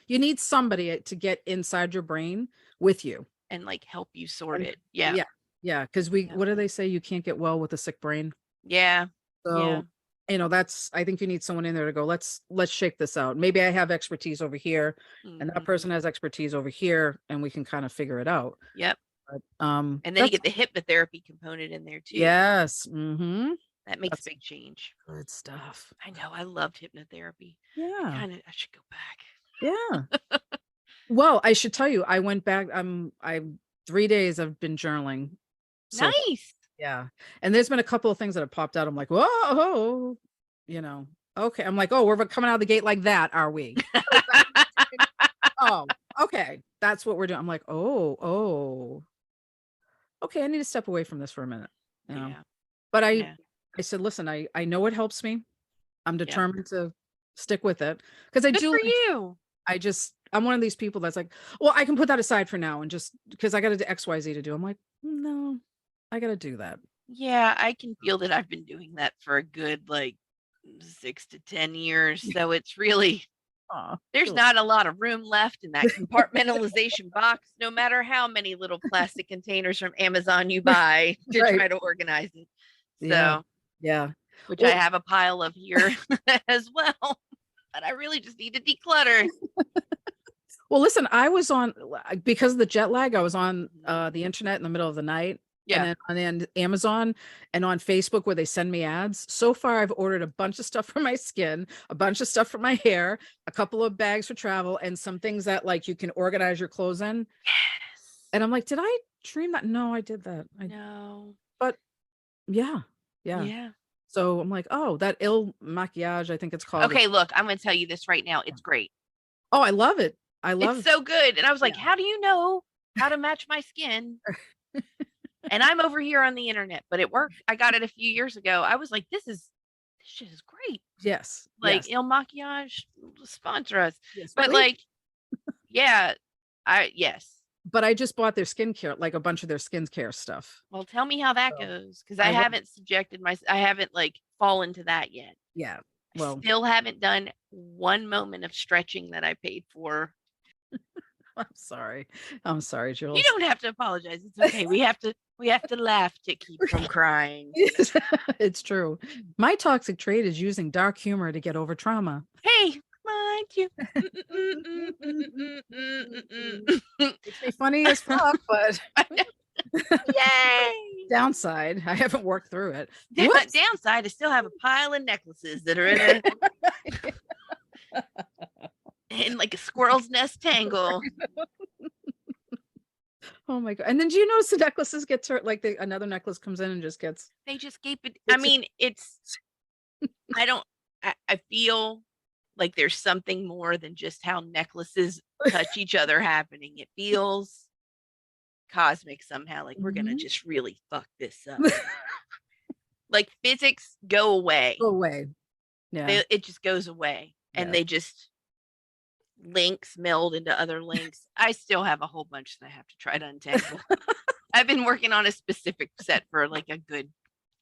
You need somebody to get inside your brain with you. And like help you sort And it. Yeah. yeah. Yeah. Because we, Yeah. what do they say? You can't get well with a sick brain. Yeah. Yeah. So, that's, I think you need someone in there to go, let's shake this out. Maybe I have expertise over here and that Mhm. person has expertise over here, and we can kind of figure it out. Yep. But And then you that's, get the hypnotherapy component in there too. yes. Mm-hmm. That makes That's big change. good stuff. I know. I loved hypnotherapy. Yeah. I should go back. Yeah. Well, I should tell you, I went back. I 3 days I've been journaling so far. Nice. Yeah. And there's been a couple of things that have popped out. I'm like, whoa, you know, okay. I'm like, oh, we're coming out of the gate like that, are we? Oh, okay. That's what we're doing. I'm like, oh, okay. I need to step away from this for a minute. You know, Yeah. but Yeah. I said, listen, I know it helps me. I'm Yep. determined to stick with it because I Good do for like, you. I'm one of these people that's like, well, I can put that aside for now and just because I got to do XYZ to do. I'm like, no, I got to do that. Yeah, I can feel that I've been doing that for a good like 6 to 10 years. So it's really Aw, there's cool. not a lot of room left in that compartmentalization box, no matter how many little plastic containers from Amazon you buy to Right. try to organize it. Yeah. So, Yeah. which I Well, have a pile of here as well. But I really just need to declutter. listen, I was on, because of the jet lag, I was on Mhm. the internet in the middle of the night, and Yeah. then on Amazon and on Facebook where they send me ads. So far, I've ordered a bunch of stuff for my skin, a bunch of stuff for my hair, a couple of bags for travel, and some things that, like, you can organize your clothes in. Yes. And I'm like, did I dream that? No, I did that. No. But yeah, yeah. Yeah. So I'm like, oh, that ill maquillage, I think it's called. Okay, look, I'm going to tell you this right now. It's great. Oh, I love it. I It's love, so good. And I was yeah. like, how do you know how to match my skin? And I'm over here on the internet, but it worked. I got it a few years ago. I was like, this shit is great. Yes, Like yes, Il Maquillage sponsor us. yes, But please. like, yeah, yes. But I just bought their skincare, like a bunch of their skincare stuff. Well, tell me how that So goes because I love, I haven't like fallen to that yet. yeah. I Well, still haven't done one moment of stretching that I paid for. I'm sorry. I'm sorry, You Jules. don't have to apologize. It's okay. We have to laugh to keep from crying. It's true. My toxic trait is using dark humor to get over trauma. Hey, mind you. Makes me funny as fuck, but Yay! downside, I haven't worked through it. Whoops. Downside, I still have a pile of necklaces that are in like a squirrel's nest tangle. Oh my God. And then do you notice the necklaces get turned, like another necklace comes in and just gets, They just keep it. I it's, mean, I don't, I feel like there's something more than just how necklaces touch each other happening. It feels cosmic somehow. Like we're going to Mhm. just really fuck this up. Like physics go away. Go away. Yeah. It just goes away. And Yeah. they just links meld into other links. I still have a whole bunch that I have to try to untangle. I've been working on a specific set for like a good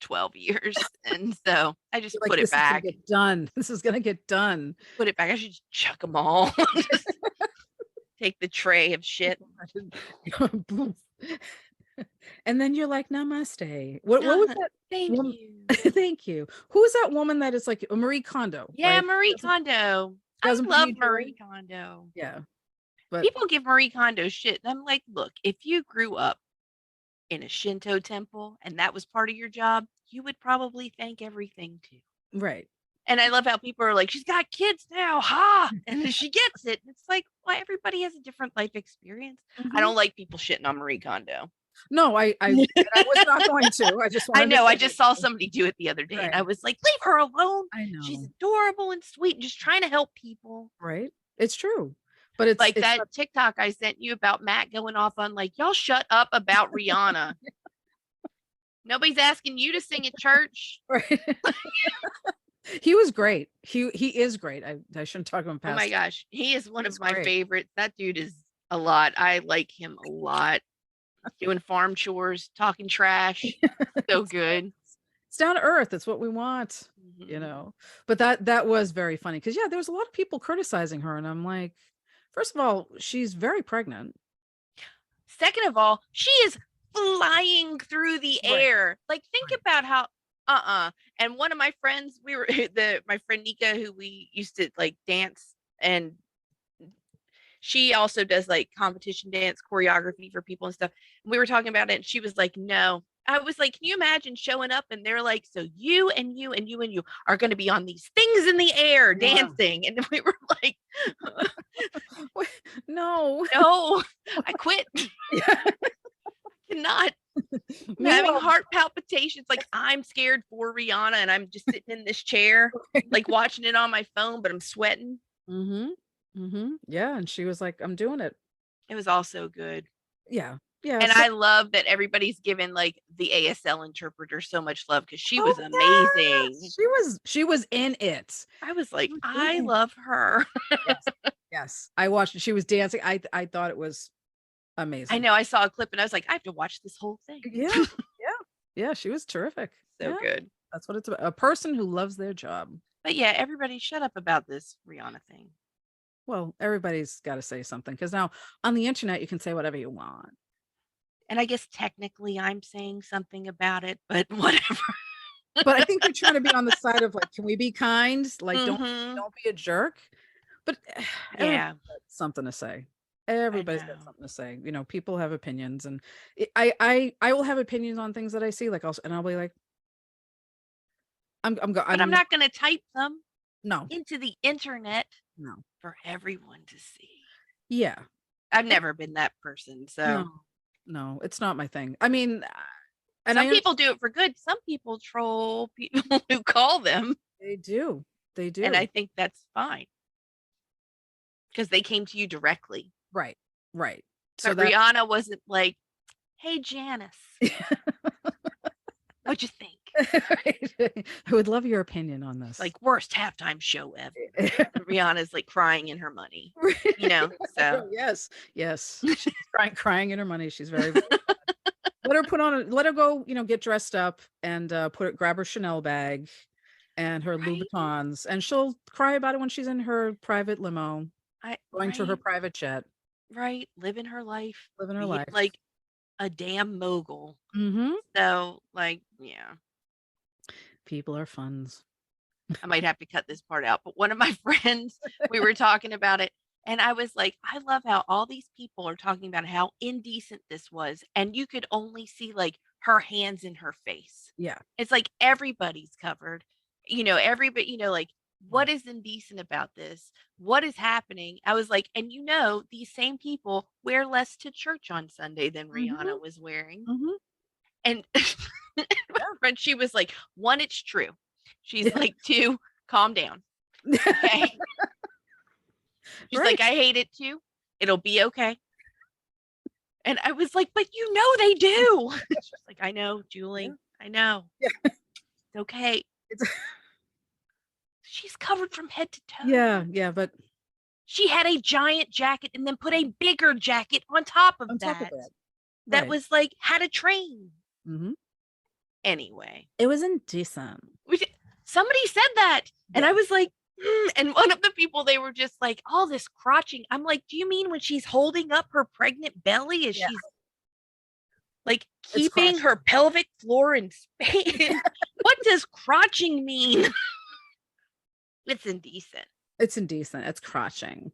12 years. And so I just Like, put it this is gonna back. get done. This is gonna get done. Put it back. I should just chuck them all. Just take the tray of shit. And then you're like, namaste. What was that Thank woman? you. Thank you. Who's that woman that is like a Marie Kondo, Yeah, right? Marie Kondo. I Doesn't love believe Marie her. Kondo. Yeah. But People give Marie Kondo shit. And I'm like, look, if you grew up in a Shinto temple and that was part of your job, you would probably thank everything too. right. And I love how people are like, she's got kids now, ha! And then she gets it. It's like, well, everybody has a different life experience. I Mhm. don't like people shitting on Marie Kondo. No, I was not going to. I just I wanted to know. I say just saw somebody do it the other day, and I right. was like, leave her alone. I She's know, adorable and sweet, and just trying to help people. right? It's true. But it's Like it's that TikTok I sent you about Matt going off on like, y'all shut up about Rhianna. Nobody's asking you to sing at church. right. He was great. He is great. I shouldn't talk about Oh my past. gosh, he is one He's of my great. favorites. That dude is a lot. I like him a lot. Doing farm chores, talking trash. So good. It's down to earth. It's what we want, you Mhm. know. But that was very funny because yeah, there was a lot of people criticizing her, and I'm like, first of all, she's very pregnant. Second of all, she is flying through the Right. air. Like, think Right. about how and one of my friends, we were my friend Nika, who we used to like dance, and she also does like competition dance choreography for people and stuff. And we were talking about it, and she was like, no. I was like, can you imagine showing up and they're like, so you and you and you and you are going to be on these things in the air Yeah. dancing? And we were like, No. no, I quit. Yeah. Cannot. I'm having Meanwhile, heart palpitations. Like, I'm scared for Rhianna, and I'm just sitting in this chair, like watching it on my phone, but I'm sweating. mm-hmm. Mm-hmm. Yeah, and she was like, I'm doing it. It was all so good. Yeah. Yeah. And So I love that everybody's given like the ASL interpreter so much love because she was oh amazing. yes. She was in it. I was She like, was in I it. love her. Yes. Yes. I watched it. She was dancing. I thought it was I amazing. know I saw a clip and I was like, I have to watch this whole thing. Yeah. Yeah. Yeah. She was terrific. So Yeah. good. That's what it's about. A person who loves their job. But yeah, everybody shut up about this Rhianna thing. Well, everybody's got to say something because now on the internet you can say whatever you want. And I guess technically I'm saying something about it, but whatever. But I think you're trying to be on the side of like, can we be kind? Like, Mm-hmm. don't be a jerk. But everybody's Yeah, got something to say. I Everybody's got know. something to say. You know, people have opinions, and I will have opinions on things that I see. Like I'll be like, But I'm I'm not going to type them no, into the internet no, for everyone to see. yeah, I've it, never been that person. no, So no, it's not my thing. I mean, and some I people understand do it for good. Some people troll people who call them. they do, they And I do. think that's fine because they came to you directly. Right, right. So But that Rihanna wasn't like, hey, Janice, what'd you think? right. I would love your opinion on this. Like, worst halftime show ever. And Rihanna's like crying in her money, you know? So, Yes, yes. She's crying in her money. She's very let her put on let her go, you know, get dressed up and grab her Chanel bag and her right? Louboutins, and she'll cry about it when she's in her private limo, going to her Right, private jet, right. Living her life, living her being life. like a damn mogul. Hmm. So, like, yeah, People are funds. I might have to cut this part out. But one of my friends, we were talking about it, and I was like, I love how all these people are talking about how indecent this was. And you could only see like her hands in her face. Yeah. It's like everybody's covered, everybody, like, what is indecent about this? What is happening? I was like, and these same people wear less to church on Sunday than Hmm. Rihanna was wearing. Hmm. And my friend, she was like, one, it's true. She's Yeah. like, two, calm down. Okay. She's Right. like, I hate it too. It'll be okay. And I was like, but they do. She's like, I know, Yeah. Julie. I know. Yeah. It's okay. It's, She's covered from head to yeah. toe. Yeah. But She had a giant jacket and then put a bigger jacket on top of on top of that. that, That right. was like, had a train. Hmm. Anyway, It was indecent. somebody said that. And I Yeah. was like, and one of the people, they were just like, all this crotching. I'm like, do you mean when she's holding up her pregnant belly as Yeah. she's like It's keeping crotchety. her pelvic floor in space? What does crotching mean? It's indecent. It's indecent. It's crotching.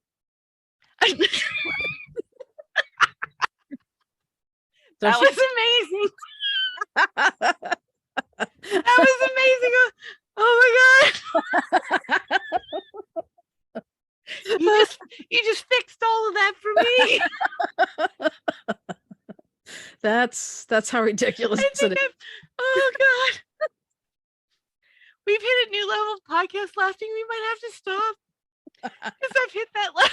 So That she was amazing. That was amazing. Oh my god. You just fixed all of that for me. That's how ridiculous I think it is. oh God. We've hit a new level of podcast lasting. We might have to stop because I've hit that level.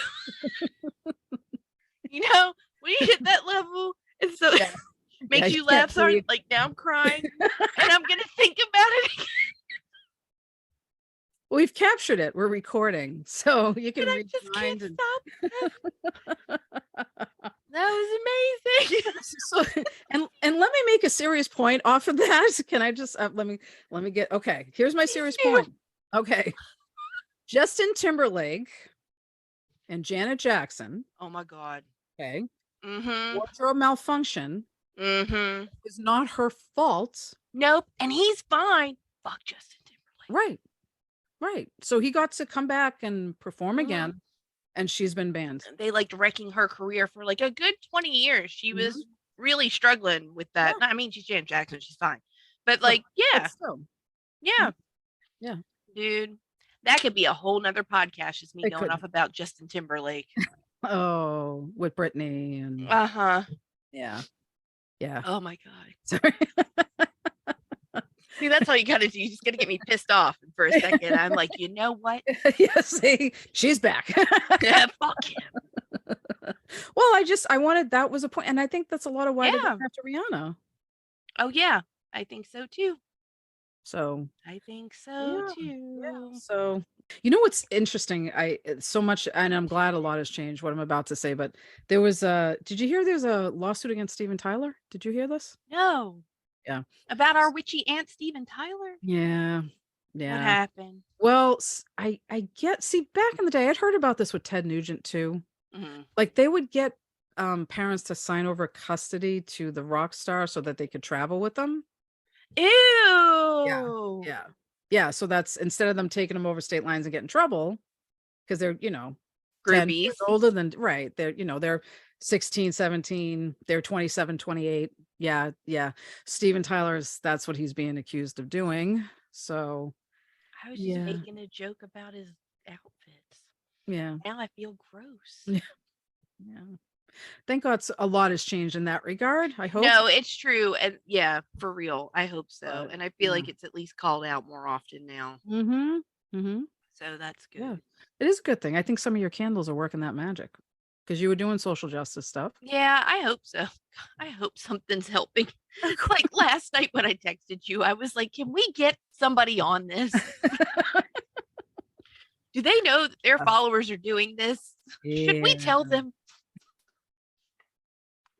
When you hit that level, and so Yeah. makes You you can't laugh. So breathe. like now I'm crying, and I'm gonna think about it again. We've captured it. We're recording, so you can And I just can't rewind stop. That was amazing. So, and let me make a serious point off of that. Can I just let me get okay? Here's my serious point. Okay, Justin Timberlake and Janet Jackson. Oh my God. Okay, Mm-hmm. wardrobe malfunction Mm-hmm. is not her fault. Nope. And he's fine. Fuck Justin Timberlake. Right. So he got to come back and perform again, and she's been banned. They liked wrecking her career for like a good 20 years. She was really struggling with that. Yeah. I mean, she's Janet Jackson. She's fine. But like, yeah. Yeah. Yeah. Dude, that could be a whole nother podcast. Just me It going could. off about Justin Timberlake. Oh, with Britney and Uh-huh. yeah. Oh my God. Sorry. See, that's all you gotta do. You just gotta get me pissed off for a second. I'm like, you know what? Yeah, see, she's back. Yeah, fuck him. Well, I wanted, that was a point, and I think that's a lot of why they went after Rihanna. Oh yeah, I think so too. So I think so too. Yeah. So what's interesting? So much, and I'm glad a lot has changed. What I'm about to say, but there was did you hear there's a lawsuit against Steven Tyler? Did you hear this? No. Yeah. About our witchy aunt Steven Tyler? Yeah. What happened? Well, I see, back in the day, I'd heard about this with Ted Nugent too. Like they would get parents to sign over custody to the rock star so that they could travel with them. Ew. Yeah. So that's, instead of them taking them over state lines and get in trouble, because they're, 10 years Groupies. older than, right. They're 16, 17, they're 27, 28. Yeah. Steven Tyler's, that's what he's being accused of doing. So I was just making a joke about his outfits. Yeah. Now I feel gross. Yeah. Thank God a lot has changed in that regard. I hope. No, it's true. And yeah, for real. I hope so. But, and I feel like it's at least called out more often now. So that's good. Yeah. It is a good thing. I think some of your candles are working that magic because you were doing social justice stuff. Yeah, I hope so. I hope something's helping. Like last night when I texted you, I was like, can we get somebody on this? Do they know that their followers are doing this? Should we tell them?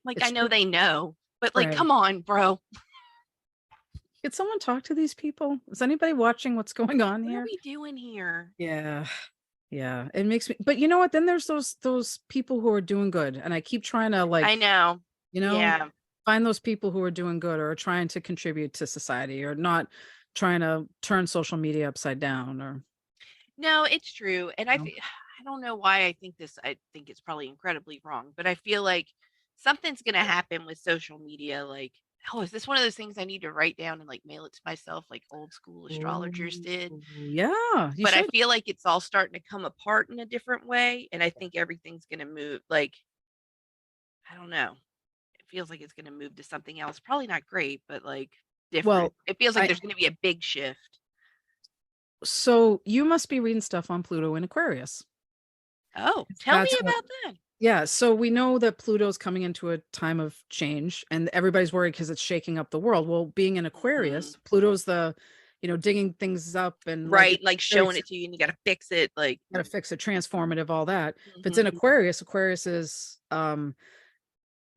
Like, I know they know, but like, come on, bro. Could someone talk to these people? Is anybody watching what's going on here? What are we doing here? Yeah. It makes me, but you know what? Then there's those people who are doing good. And I keep trying to I know. Find those people who are doing good or are trying to contribute to society or not trying to turn social media upside down or. No, it's true. And I don't know why I think this. I think it's probably incredibly wrong, but I feel like something's going to happen with social media. Like, oh, is this one of those things I need to write down and like mail it to myself like old school astrologers did? Yeah. But I feel like it's all starting to come apart in a different way. And I think everything's going to move. Like, I don't know. It feels like it's going to move to something else. Probably not great, but like different. Well, it feels like there's going to be a big shift. So you must be reading stuff on Pluto and Aquarius. Oh, tell me about that. Yeah. So we know that Pluto's coming into a time of change and everybody's worried because it's shaking up the world. Well, being in Aquarius, Pluto's the, digging things up and like showing it to you and you got to fix it. Like got to fix it, transformative, all that. If it's in Aquarius is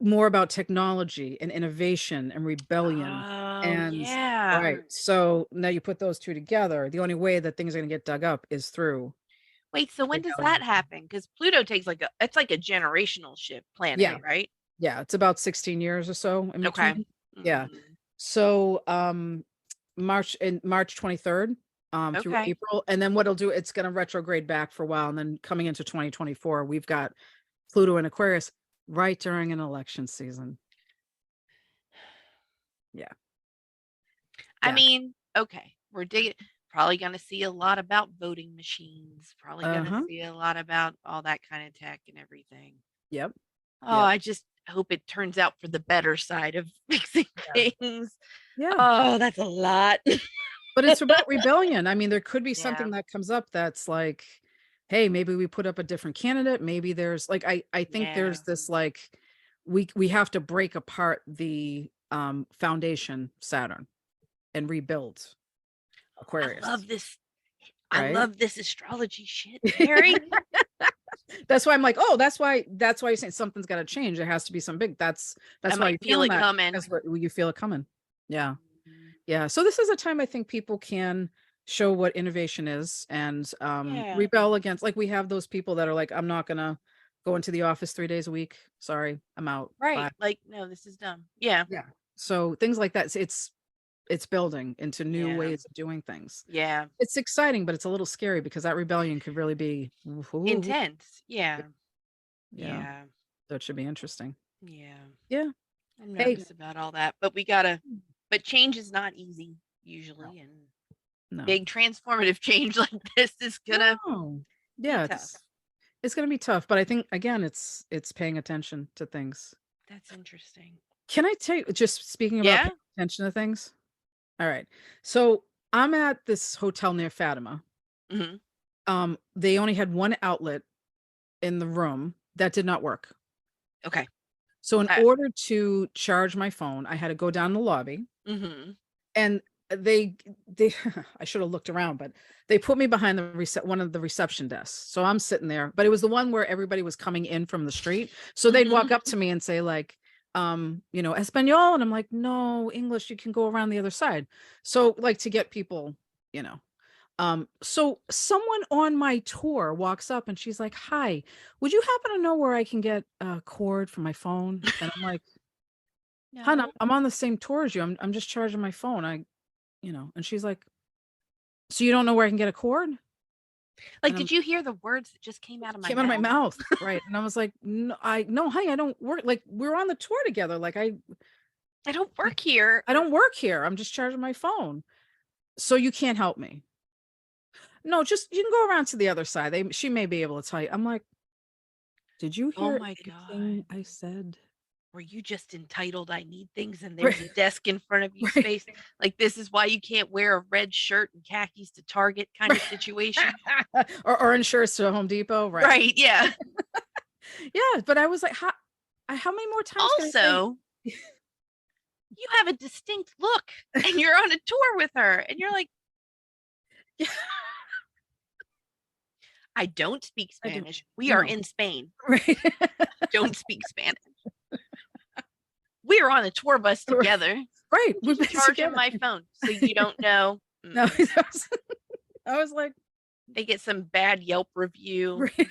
more about technology and innovation and rebellion. Right. So now you put those two together. The only way that things are going to get dug up is through. Wait, so when does that happen? Because Pluto takes it's like a generational shift planet, right? Yeah, it's about 16 years or so. Okay. Yeah. So March 23rd through April. And then what it'll do, it's going to retrograde back for a while. And then coming into 2024, we've got Pluto and Aquarius right during an election season. Yeah. I mean, okay, we're probably going to see a lot about voting machines, probably going to see a lot about all that kind of tech and everything. Yep. Oh, I hope it turns out for the better side of fixing things. Yeah. Oh, that's a lot. But it's about rebellion. I mean, there could be Yeah. something that comes up that's like, hey, maybe we put up a different candidate. Maybe there's like, I think there's this like, we have to break apart the foundation Saturn and rebuild Aquarius. I love this. Right? I love this astrology shit, Mary. That's why I'm like, oh, that's why you're saying something's got to change. There has to be some big. That's I why might you feel it that. coming. That's what you feel it coming. Yeah. Yeah. So this is a time I think people can show what innovation is and rebel against, like we have those people that are like, I'm not gonna go into the office 3 days a week. Sorry, I'm out. Right. Bye. Like, no, this is dumb. Yeah. Yeah. So things like that. It's building into new ways of doing things. Yeah. It's exciting, but it's a little scary because that rebellion could really be intense. Yeah. Yeah. So it should be interesting. Yeah. Yeah. I'm nervous about all that, but but change is not easy usually. And big transformative change like this is gonna it's gonna be tough. But I think again, it's paying attention to things. That's interesting. Can I tell you, just speaking about paying attention to things? All right. So I'm at this hotel near Fatima. They only had one outlet in the room that did not work. Okay. So in order to charge my phone, I had to go down the lobby. And they I should have looked around, but they put me behind one of the reception desks. So I'm sitting there, but it was the one where everybody was coming in from the street. So they'd walk up to me and say like, Espanol. And I'm like, no, English, you can go around the other side. So like to get people, so someone on my tour walks up and she's like, hi, would you happen to know where I can get a cord for my phone? And I'm like, no. Hon, I'm on the same tour as you. I'm just charging my phone. And she's like, so you don't know where I can get a cord? Like, did you hear the words that just came out of my mouth? Out of my mouth. Right. And I was like, no, honey, I don't work. Like we're on the tour together. Like I don't work here. I don't work here. I'm just charging my phone. So you can't help me. No, just, you can go around to the other side. She may be able to tell you. I'm like, did you hear anything I said? Were you just entitled? I need things, and there's a desk in front of you, space. Like this is why you can't wear a red shirt and khakis to Target kind of situation, or orange shirts to Home Depot, right? Right, yeah, yeah. But I was like, how many more times? Also, you have a distinct look, and you're on a tour with her, and you're like, I don't speak Spanish. We are in Spain. Right. Don't speak Spanish. We're on a tour bus together. Right. We're charging my phone. So you don't know. No. I was like, they get some bad Yelp review. Right.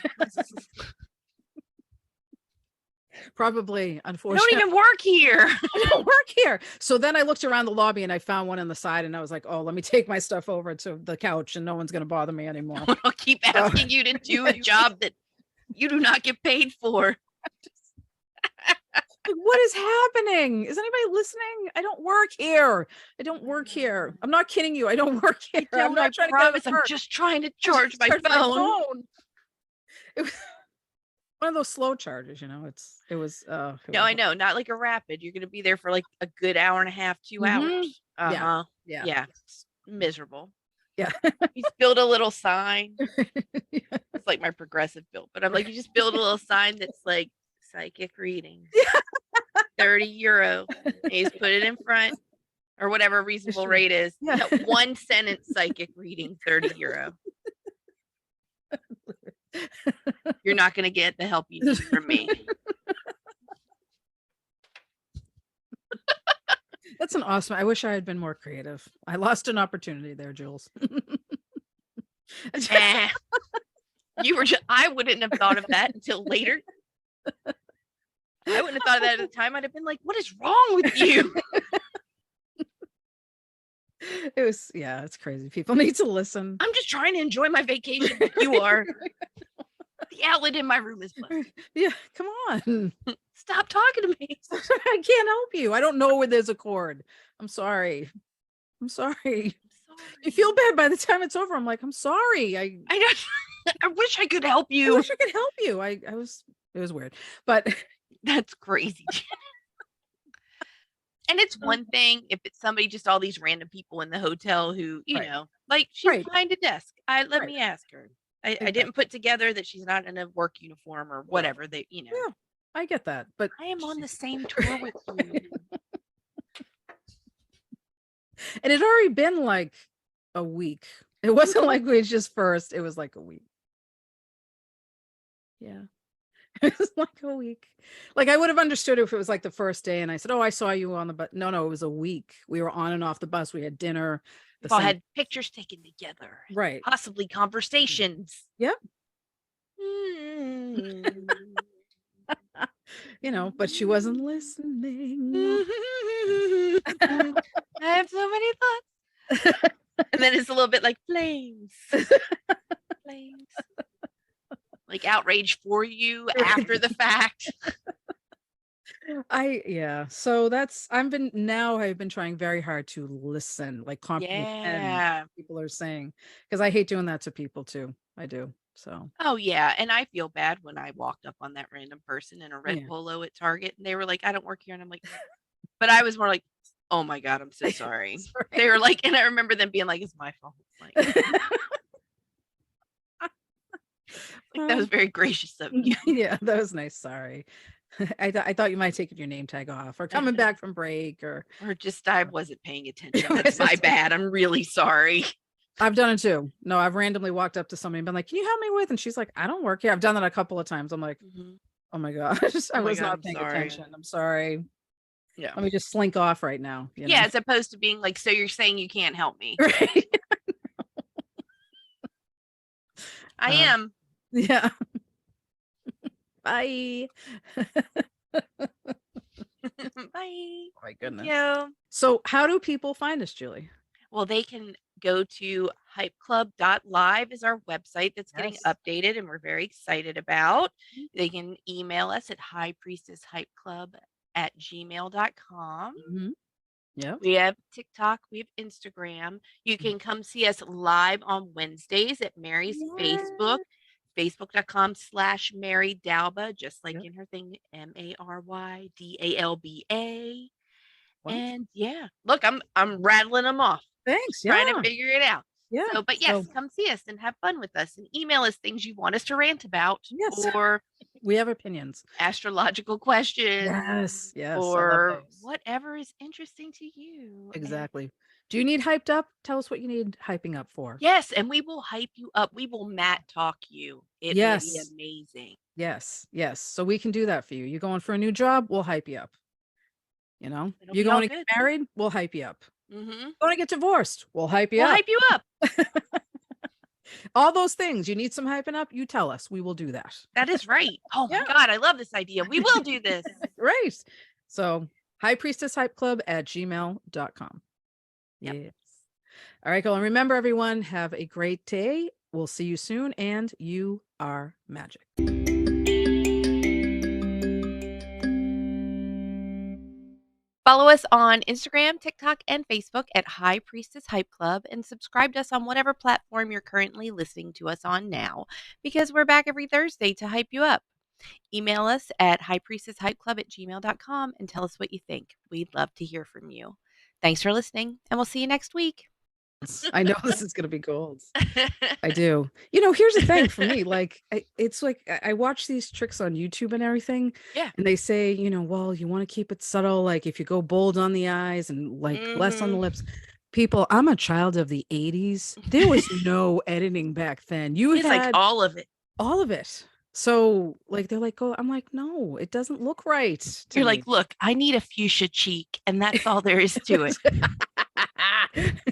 Probably, unfortunately. I don't even work here. I don't work here. So then I looked around the lobby and I found one on the side and I was like, oh, let me take my stuff over to the couch and no one's going to bother me anymore. I'll keep asking you to do a job that you do not get paid for. Like, what is happening? Is anybody listening? I don't work here. I don't work here. I'm not kidding you. I don't work here. I'm not trying to I'm just trying to charge my phone. It was one of those slow charges, it was no, I know, not like a rapid. You're gonna be there for like a good hour and a half, 2 hours. Yeah. Miserable. Yeah. You just build a little sign. It's like my progressive bill, but I'm like, you just build a little sign that's like psychic readings, 30 euro. And you just put it in front, or whatever reasonable rate is. Yeah. 1 sentence psychic reading, 30 euro. You're not going to get the help you need from me. That's an awesome. I wish I had been more creative. I lost an opportunity there, Jules. You were I wouldn't have thought of that until later. I wouldn't have thought of that at the time. I'd have been like, what is wrong with you? It was, it's crazy. People need to listen. I'm just trying to enjoy my vacation. You are. The outlet in my room is busted. Yeah, come on. Stop talking to me. I can't help you. I don't know where there's a cord. I'm sorry. You feel bad by the time it's over. I'm like, I'm sorry. I wish I could help you. I wish I could help you. It was weird. But That's crazy. And it's one thing if it's somebody, just all these random people in the hotel who, like she's Right. behind a desk. Let Right. me ask her. I Exactly. didn't put together that she's not in a work uniform or whatever. Yeah, I get that, but I am on the same tour with you. and it had already been like a week. It wasn't like we just first. It was like a week. Yeah. It was like a week. Like I would have understood if it was like the first day and I said, "Oh, I saw you on the bus." No, it was a week. We were on and off the bus. We had dinner. We've all had pictures taken together. Right. Possibly conversations. Yep. Mm. But she wasn't listening. I have so many thoughts. And then it's a little bit like flames. Flames. Like outrage for you after the fact. So I've been trying very hard to listen, like comprehend what people are saying, because I hate doing that to people too. I do. So. Oh yeah, and I feel bad when I walked up on that random person in a red polo at Target and they were like, "I don't work here," and I'm like, but I was more like, "Oh my God, I'm so sorry." They were like, and I remember them being like, "It's my fault." Like, that was very gracious of you. Yeah, that was nice. Sorry. I thought you might have taken your name tag off or coming back from break or just I wasn't paying attention. That's my bad. I'm really sorry. I've done it too. No, I've randomly walked up to somebody and been like, "Can you help me with?" And she's like, "I don't work here." I've done that a couple of times. I'm like, "Oh my gosh, I was not paying attention. I'm sorry." Yeah. Let me just slink off right now. Yeah, as opposed to being like, "So you're saying you can't help me?" Right. I am. Yeah. Bye. Bye. My goodness. Thank you. So how do people find us, Julie? Well, they can go to hypeclub.live is our website that's getting updated and we're very excited about. They can email us at highpriestesshypeclub@gmail.com. Yeah. We have TikTok, we have Instagram. You can come see us live on Wednesdays at Mary's Facebook, facebook.com/Mary Dalba, just like in her thing, MaryDalba. And look, I'm rattling them off. Thanks. Trying to figure it out. Yeah. So, but yes, come see us and have fun with us and email us things you want us to rant about. Yes. Or we have opinions. Astrological questions. Yes. Yes. Or whatever is interesting to you. Exactly. Do you need hyped up? Tell us what you need hyping up for. Yes, and we will hype you up. We will Matt talk you. It will be amazing. Yes. Yes. So we can do that for you. You're going for a new job, we'll hype you up. You're going to get married, we'll hype you up. Going to get divorced, we'll hype you up. We'll hype you up. All those things. You need some hyping up, you tell us. We will do that. That is right. Oh my God, I love this idea. We will do this. Right. So highpriestesshypeclub@gmail.com. Yes. All right, cool. And remember, everyone, have a great day. We'll see you soon, and you are magic. Follow us on Instagram, TikTok, and Facebook at High Priestess Hype Club and subscribe to us on whatever platform you're currently listening to us on now, because we're back every Thursday to hype you up. Email us at highpriestesshypeclub@gmail.com and tell us what you think. We'd love to hear from you. Thanks for listening, and we'll see you next week. I know this is going to be gold. I do. Here's the thing for me. Like, it's like I watch these tricks on YouTube and everything. Yeah. And they say, well, you want to keep it subtle. Like if you go bold on the eyes and like less on the lips. People, I'm a child of the 80s. There was no editing back then. It's had like all of it. All of it. So like they're like, oh, I'm like, no, it doesn't look right. You're like, look, I need a fuchsia cheek, and that's all there is to it.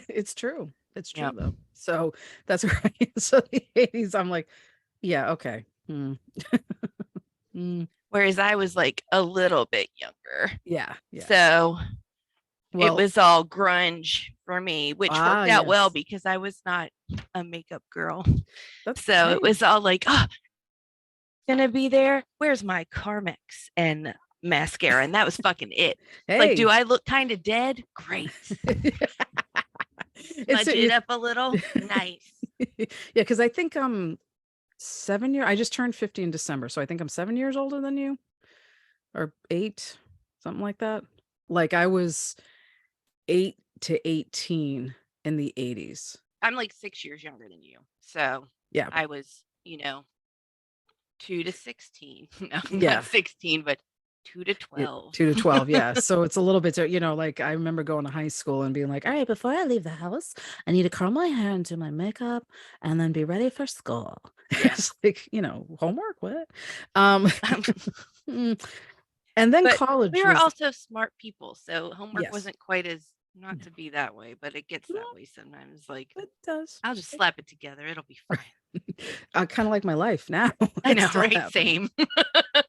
It's true. It's true though. So that's right. So the 80s, I'm like, yeah, okay. Whereas I was like a little bit younger. Yeah. So it was all grunge for me, which worked out well because I was not a makeup girl. It was all like, oh, gonna be there. Where's my Carmex and mascara? And that was fucking it. Like, do I look kind of dead? Great. Smudge it up a little. Nice. Yeah, because I think I'm 7 years. I just turned 50 in December, so I think I'm 7 years older than you. or 8, something like that. Like I was 8 to 18 in the 80s. I'm like 6 years younger than you. So Yeah. I was, 2 to 16. No, not Yeah. 16, but 2 to Yeah, 12. 2 to 12, yeah. So it's a little bit, like I remember going to high school and being like, all right, before I leave the house, I need to curl my hair and do my makeup and then be ready for school. Yeah. It's like, homework, what? Um, mm, and then But we college were was, also smart people, so homework yes, wasn't quite as not no, to be that way, but it gets no, that way sometimes. Like, it does. I'll just slap it together. It'll be fine. I kind of like my life now. I It's know, still right? happening. Same.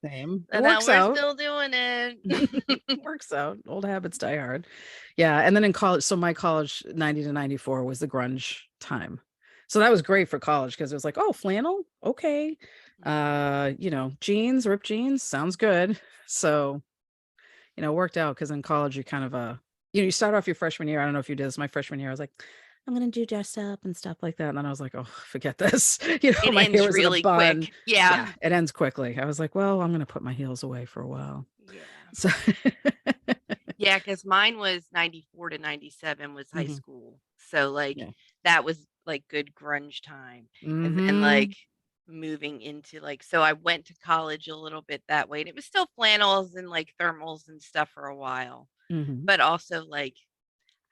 Same. It And now works we're out. still doing it. Works out. Old habits die hard. Yeah. And then in college, so my college 90 to 94 was the grunge time. So that was great for college because it was like, oh, flannel. Okay. Jeans, ripped jeans, sounds good. So, it worked out because in college you kind of you start off your freshman year. I don't know if you did this. My freshman year, I was like, I'm gonna do dress up and stuff like that. And then I was like, oh, forget this. It My hair ends was in a really bun. quick. Yeah. Yeah, it ends quickly. I was like, well, I'm gonna put my heels away for a while. Yeah. So Yeah, because mine was 94 to 97 was high Mhm. school. So like Yeah. that was like good grunge time. And then like Mhm. moving into like so I went to college a little bit that way. And it was still flannels and like thermals and stuff for a while. Mhm. But also like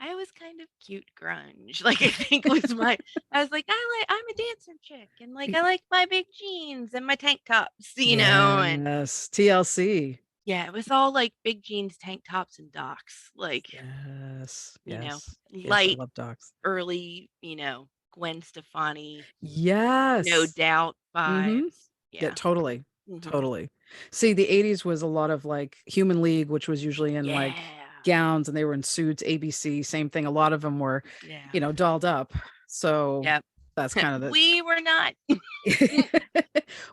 I was kind of cute grunge. Like I think was my I was like, I'm a dancer chick and like I like my big jeans and my tank tops, and Yes, TLC. yeah, it was all like big jeans, tank tops, and docs. Like, Yes, yes, yes, I light love dogs. early, Gwen Stefani, No Yes. Doubt Mhm. vibes. Yeah, Yeah. totally, Hmm. totally. See, the 80s was a lot of, like, Human League, which was usually in, like, Yeah. gowns, and they were in suits. ABC, same thing. A lot of them were, Yeah. dolled up. So, Yep. that's kind of the We were not.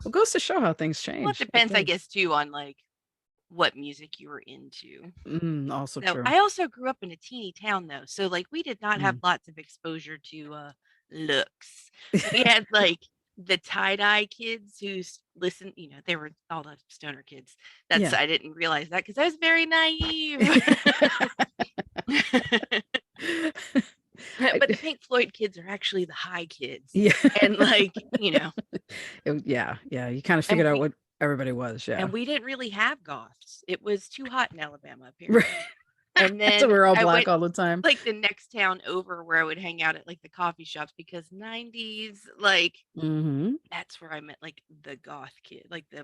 well, goes to show how things Well, it change. It depends, I does. guess, too, on like what music you were into. Also So true. I also grew up in a teeny town though. So like we did not have Mm. lots of exposure to looks. We had like the tie-dye kids who listen, they were all the stoner kids. That's Yeah. I didn't realize that because I was very naive. But the I Pink Floyd kids are actually the high kids. yeah. And like, Yeah, yeah, you kinda and figured out we what everybody was, yeah. and we didn't really have goths. It was too hot in Alabama Right. apparently. And So then we're all I black went all the time. like the next town over where I would hang out at like the coffee shops because 90s, like Mhm. that's where I met like the goth kid, like the